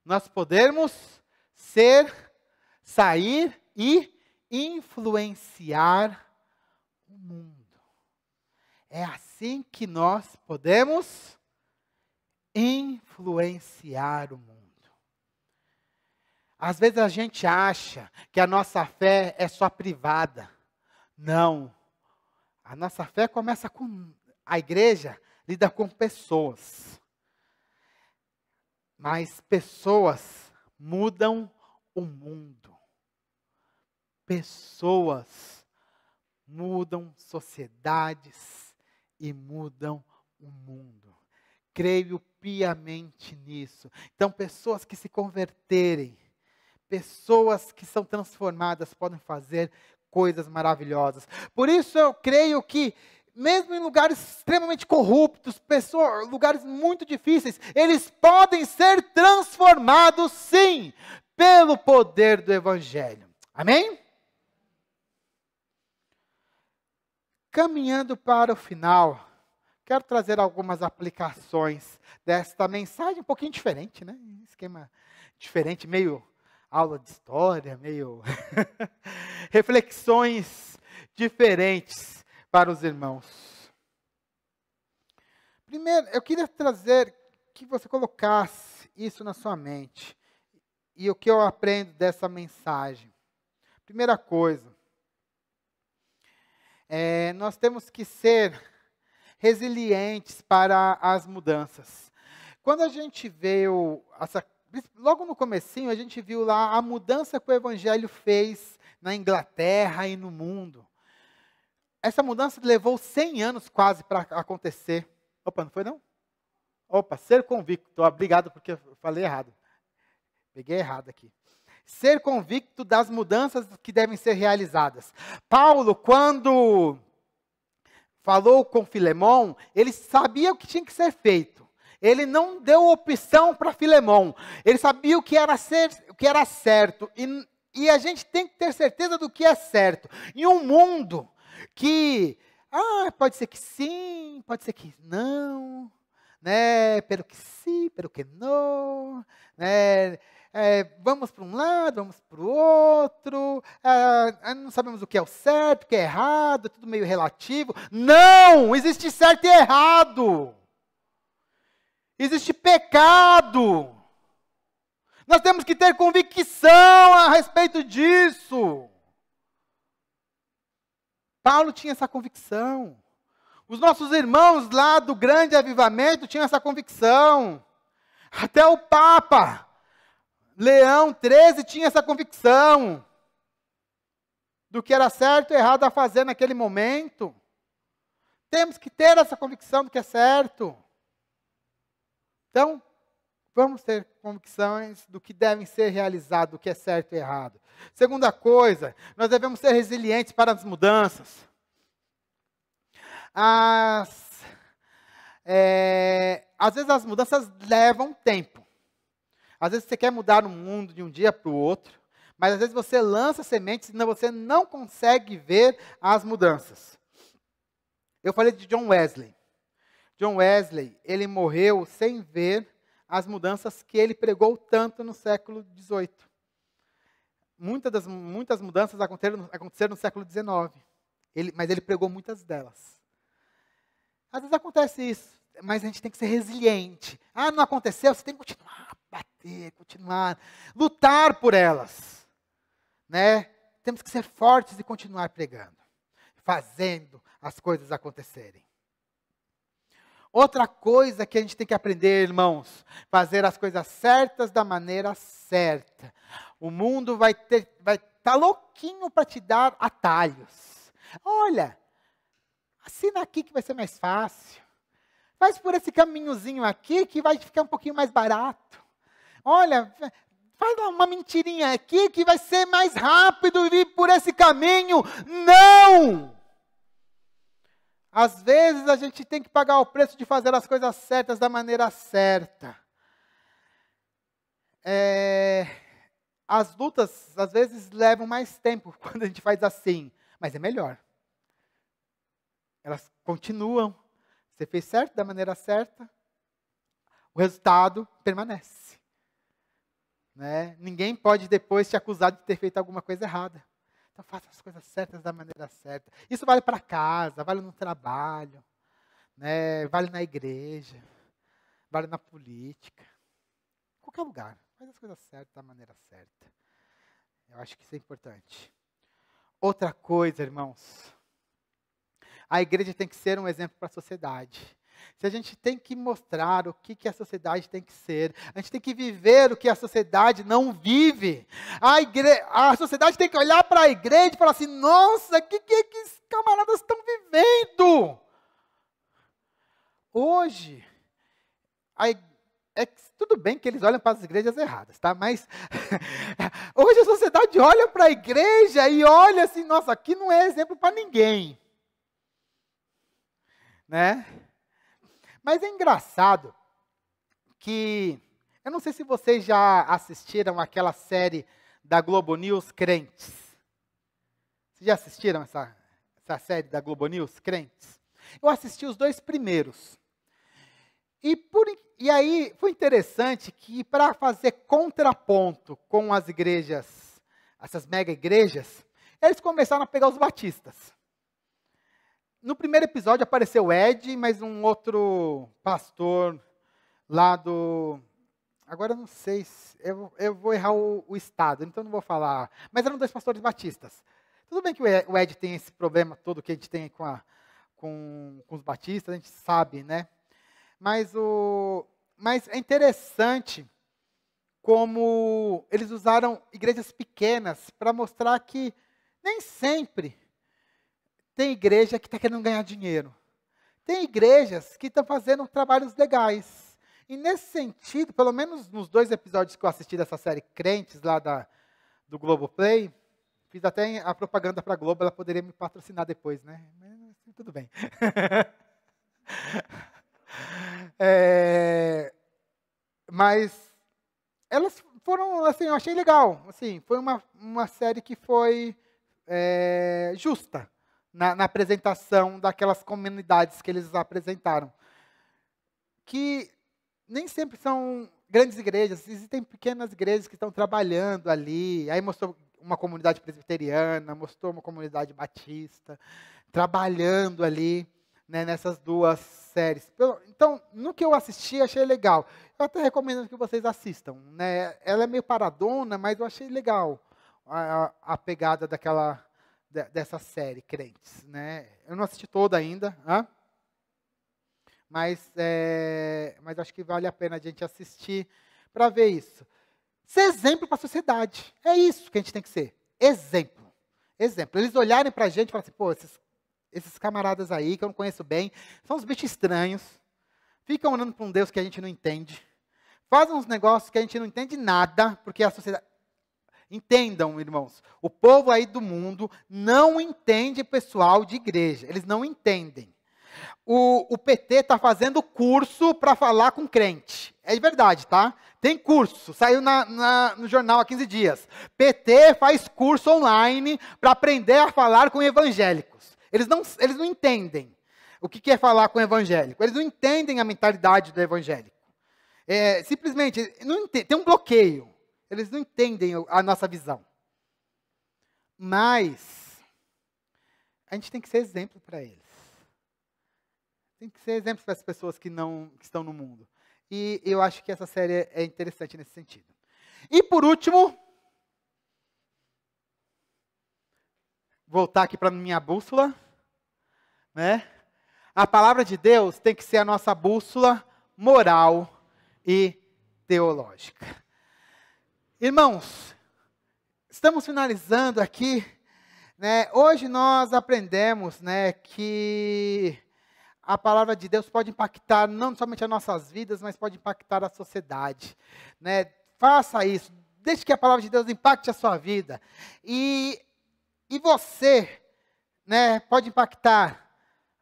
A: nós podermos sair e influenciar o mundo. É assim que nós podemos influenciar o mundo. Às vezes a gente acha que a nossa fé é só privada. Não. A nossa fé começa com... A igreja lida com pessoas. Mas pessoas mudam o mundo. Pessoas mudam sociedades e mudam o mundo. Creio piamente nisso. Então, pessoas que se converterem, pessoas que são transformadas podem fazer coisas maravilhosas. Por isso eu creio que mesmo em lugares extremamente corruptos, lugares muito difíceis, eles podem ser transformados, sim, pelo poder do Evangelho. Amém? Caminhando para o final, quero trazer algumas aplicações desta mensagem, um pouquinho diferente, né? Esquema diferente, meio aula de história, meio reflexões diferentes para os irmãos. Primeiro, eu queria trazer que você colocasse isso na sua mente. E o que eu aprendo dessa mensagem. Primeira coisa, nós temos que ser resilientes para as mudanças. Quando a gente veio, logo no comecinho, a gente viu lá a mudança que o Evangelho fez na Inglaterra e no mundo. Essa mudança levou 100 anos quase para acontecer. Opa, não foi não? Opa, ser convicto. Obrigado porque eu falei errado. Peguei errado aqui. Ser convicto das mudanças que devem ser realizadas. Paulo, quando falou com Filemão, ele sabia o que tinha que ser feito. Ele não deu opção para Filemão. Ele sabia o que era certo. E a gente tem que ter certeza do que é certo. Em um mundo que, pode ser que sim, pode ser que não, né? Pero que sim, pero que não, né? Vamos para um lado, vamos para o outro, não sabemos o que é o certo, o que é errado, é tudo meio relativo. Não! Existe certo e errado. Existe pecado. Nós temos que ter convicção a respeito disso. Paulo tinha essa convicção. Os nossos irmãos lá do grande avivamento tinham essa convicção. Até o Papa Leão XIII tinha essa convicção do que era certo e errado a fazer naquele momento. Temos que ter essa convicção do que é certo. Então, vamos ter convicções do que devem ser realizado, do que é certo e errado. Segunda coisa, nós devemos ser resilientes para as mudanças. Às vezes as mudanças levam tempo. Às vezes você quer mudar o mundo de um dia para o outro, mas às vezes você lança sementes e você não consegue ver as mudanças. Eu falei de John Wesley. John Wesley, ele morreu sem ver as mudanças que ele pregou tanto no século XVIII. Muitas mudanças aconteceram no século XIX, mas ele pregou muitas delas. Às vezes acontece isso, mas a gente tem que ser resiliente. Não aconteceu, você tem que continuar, bater, continuar, lutar por elas. Né? Temos que ser fortes e continuar pregando, fazendo as coisas acontecerem. Outra coisa que a gente tem que aprender, irmãos, fazer as coisas certas da maneira certa. O mundo vai estar louquinho para te dar atalhos. Olha, assina aqui que vai ser mais fácil. Faz por esse caminhozinho aqui que vai ficar um pouquinho mais barato. Olha, faz uma mentirinha aqui que vai ser mais rápido ir por esse caminho. Não! Às vezes a gente tem que pagar o preço de fazer as coisas certas da maneira certa. As lutas, às vezes, levam mais tempo quando a gente faz assim, mas é melhor. Elas continuam. Você fez certo da maneira certa, o resultado permanece. Né? Ninguém pode depois te acusar de ter feito alguma coisa errada. Então faça as coisas certas da maneira certa. Isso vale para casa, vale no trabalho, né? Vale na igreja, vale na política. Em qualquer lugar. Faz as coisas certas da maneira certa. Eu acho que isso é importante. Outra coisa, irmãos. A igreja tem que ser um exemplo para a sociedade. Se a gente tem que mostrar o que a sociedade tem que ser, a gente tem que viver o que a sociedade não vive. A sociedade tem que olhar para a igreja e falar assim, nossa, o que os camaradas estão vivendo? Hoje, tudo bem que eles olham para as igrejas erradas, tá? Mas hoje a sociedade olha para a igreja e olha assim, nossa, aqui não é exemplo para ninguém. né? Mas é engraçado que, eu não sei se vocês já assistiram aquela série da Globo News, Crentes. Vocês já assistiram essa série da Globo News, Crentes? Eu assisti os 2 primeiros. E aí foi interessante que, para fazer contraponto com as igrejas, essas mega igrejas, eles começaram a pegar os batistas. No primeiro episódio apareceu o Ed, mas um outro pastor lá do... Agora eu não sei, eu vou errar o estado, então não vou falar. Mas eram 2 pastores batistas. Tudo bem que o Ed tem esse problema todo que a gente tem com os batistas, a gente sabe, né? Mas é interessante como eles usaram igrejas pequenas para mostrar que nem sempre tem igreja que está querendo ganhar dinheiro. Tem igrejas que estão fazendo trabalhos legais. E nesse sentido, pelo menos nos 2 episódios que eu assisti dessa série Crentes, lá do Globoplay, fiz até a propaganda para a Globo, ela poderia me patrocinar depois, né? Mas tudo bem. Mas elas foram, assim, eu achei legal. Assim, foi uma série que foi justa na apresentação daquelas comunidades que eles apresentaram. Que nem sempre são grandes igrejas, existem pequenas igrejas que estão trabalhando ali. Aí mostrou uma comunidade presbiteriana, mostrou uma comunidade batista, trabalhando ali, né, nessas 2 séries. Então, no que eu assisti, achei legal. Eu até recomendo que vocês assistam, né? Ela é meio paradona, mas eu achei legal a pegada dessa série, Crentes, né? Eu não assisti toda ainda, mas acho que vale a pena a gente assistir para ver isso. Ser exemplo para a sociedade. É isso que a gente tem que ser. Exemplo. Exemplo. Eles olharem para a gente e falarem assim, pô, esses camaradas aí, que eu não conheço bem, são uns bichos estranhos, ficam olhando para um Deus que a gente não entende, fazem uns negócios que a gente não entende nada, porque a sociedade... Entendam, irmãos, o povo aí do mundo não entende pessoal de igreja, eles não entendem. O PT está fazendo curso para falar com crente. É verdade, tá? Tem curso, saiu no jornal há 15 dias. PT faz curso online para aprender a falar com evangélicos. Eles não entendem o que é falar com evangélico. Eles não entendem a mentalidade do evangélico. Simplesmente, tem um bloqueio. Eles não entendem a nossa visão. Mas, a gente tem que ser exemplo para eles. Tem que ser exemplo para as pessoas que estão no mundo. E eu acho que essa série é interessante nesse sentido. E por último, voltar aqui para a minha bússola, né? A palavra de Deus tem que ser a nossa bússola moral e teológica. Irmãos, estamos finalizando aqui, né? Hoje nós aprendemos, né, que a palavra de Deus pode impactar não somente as nossas vidas, mas pode impactar a sociedade, né? Faça isso, deixe que a palavra de Deus impacte a sua vida. E você, né, pode impactar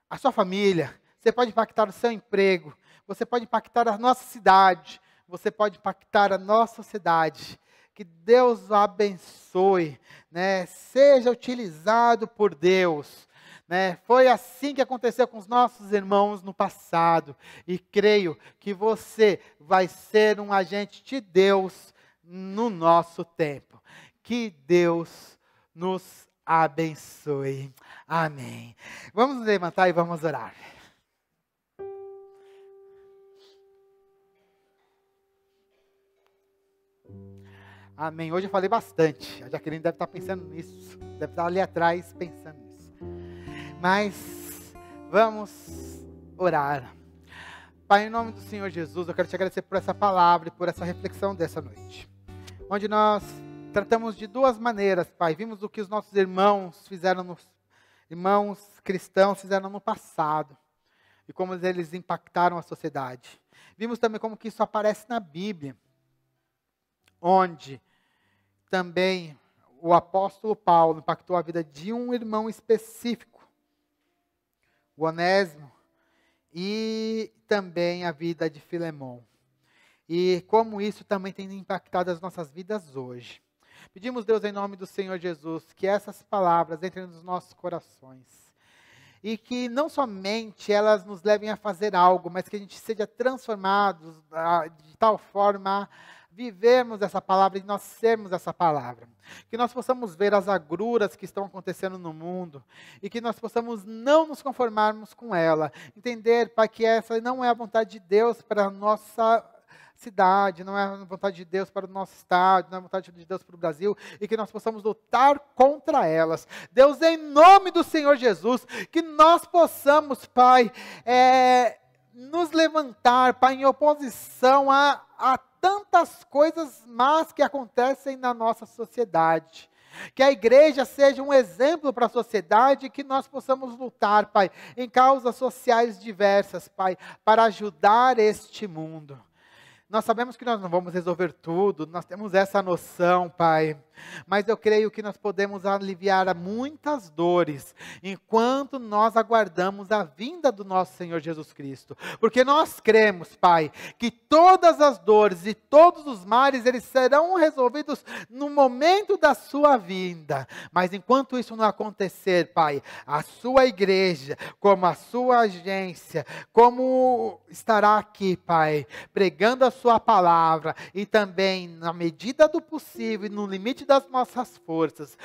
A: a sua família, você pode impactar o seu emprego, você pode impactar a nossa cidade, você pode impactar a nossa sociedade. Que Deus o abençoe, né? Seja utilizado por Deus. Né? Foi assim que aconteceu com os nossos irmãos no passado. E creio que você vai ser um agente de Deus no nosso tempo. Que Deus nos abençoe. Amém. Vamos nos levantar e vamos orar. Amém. Hoje eu falei bastante. A Jaqueline deve estar pensando nisso. Deve estar ali atrás pensando nisso. Mas vamos orar. Pai, em nome do Senhor Jesus, eu quero te agradecer por essa palavra e por essa reflexão dessa noite. Onde nós tratamos de 2 maneiras, Pai. Vimos o que os nossos irmãos cristãos fizeram no passado. E como eles impactaram a sociedade. Vimos também como que isso aparece na Bíblia. Onde também o apóstolo Paulo impactou a vida de um irmão específico, o Onésimo, e também a vida de Filemon. E como isso também tem impactado as nossas vidas hoje. Pedimos, Deus, em nome do Senhor Jesus, que essas palavras entrem nos nossos corações. E que não somente elas nos levem a fazer algo, mas que a gente seja transformados de tal forma a vivermos essa palavra e nós sermos essa palavra. Que nós possamos ver as agruras que estão acontecendo no mundo e que nós possamos não nos conformarmos com ela. Entender, Pai, que essa não é a vontade de Deus para a nossa cidade, não é a vontade de Deus para o nosso estado, não é a vontade de Deus para o Brasil, e que nós possamos lutar contra elas. Deus, em nome do Senhor Jesus, que nós possamos, Pai, nos levantar, Pai, em oposição a tantas coisas más que acontecem na nossa sociedade. Que a igreja seja um exemplo para a sociedade e que nós possamos lutar, Pai, em causas sociais diversas, Pai, para ajudar este mundo. Nós sabemos que nós não vamos resolver tudo, nós temos essa noção, Pai. Mas eu creio que nós podemos aliviar muitas dores enquanto nós aguardamos a vinda do nosso Senhor Jesus Cristo. Porque nós cremos, Pai, que todas as dores e todos os males, eles serão resolvidos no momento da sua vinda. Mas enquanto isso não acontecer, Pai, a sua igreja, como a sua agência, como estará aqui, Pai, pregando a sua palavra e também na medida do possível e no limite das nossas forças,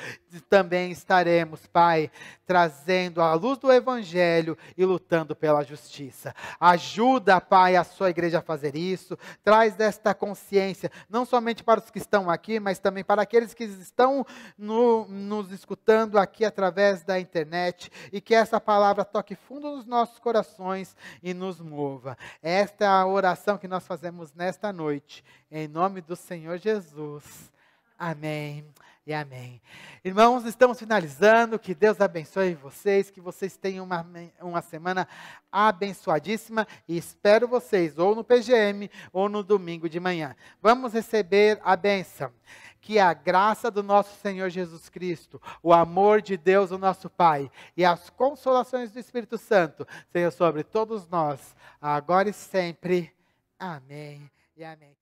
A: também estaremos, Pai, trazendo a luz do Evangelho e lutando pela justiça. Ajuda, Pai, a sua igreja a fazer isso, traz desta consciência, não somente para os que estão aqui, mas também para aqueles que estão nos escutando aqui através da internet, e que essa palavra toque fundo nos nossos corações e nos mova. Esta é a oração que nós fazemos nesta noite, em nome do Senhor Jesus. Amém e amém. Irmãos, estamos finalizando. Que Deus abençoe vocês, que vocês tenham uma semana abençoadíssima e espero vocês ou no PGM ou no domingo de manhã. Vamos receber a bênção. Que a graça do nosso Senhor Jesus Cristo, o amor de Deus, o nosso Pai, e as consolações do Espírito Santo sejam sobre todos nós, agora e sempre. Amém e amém.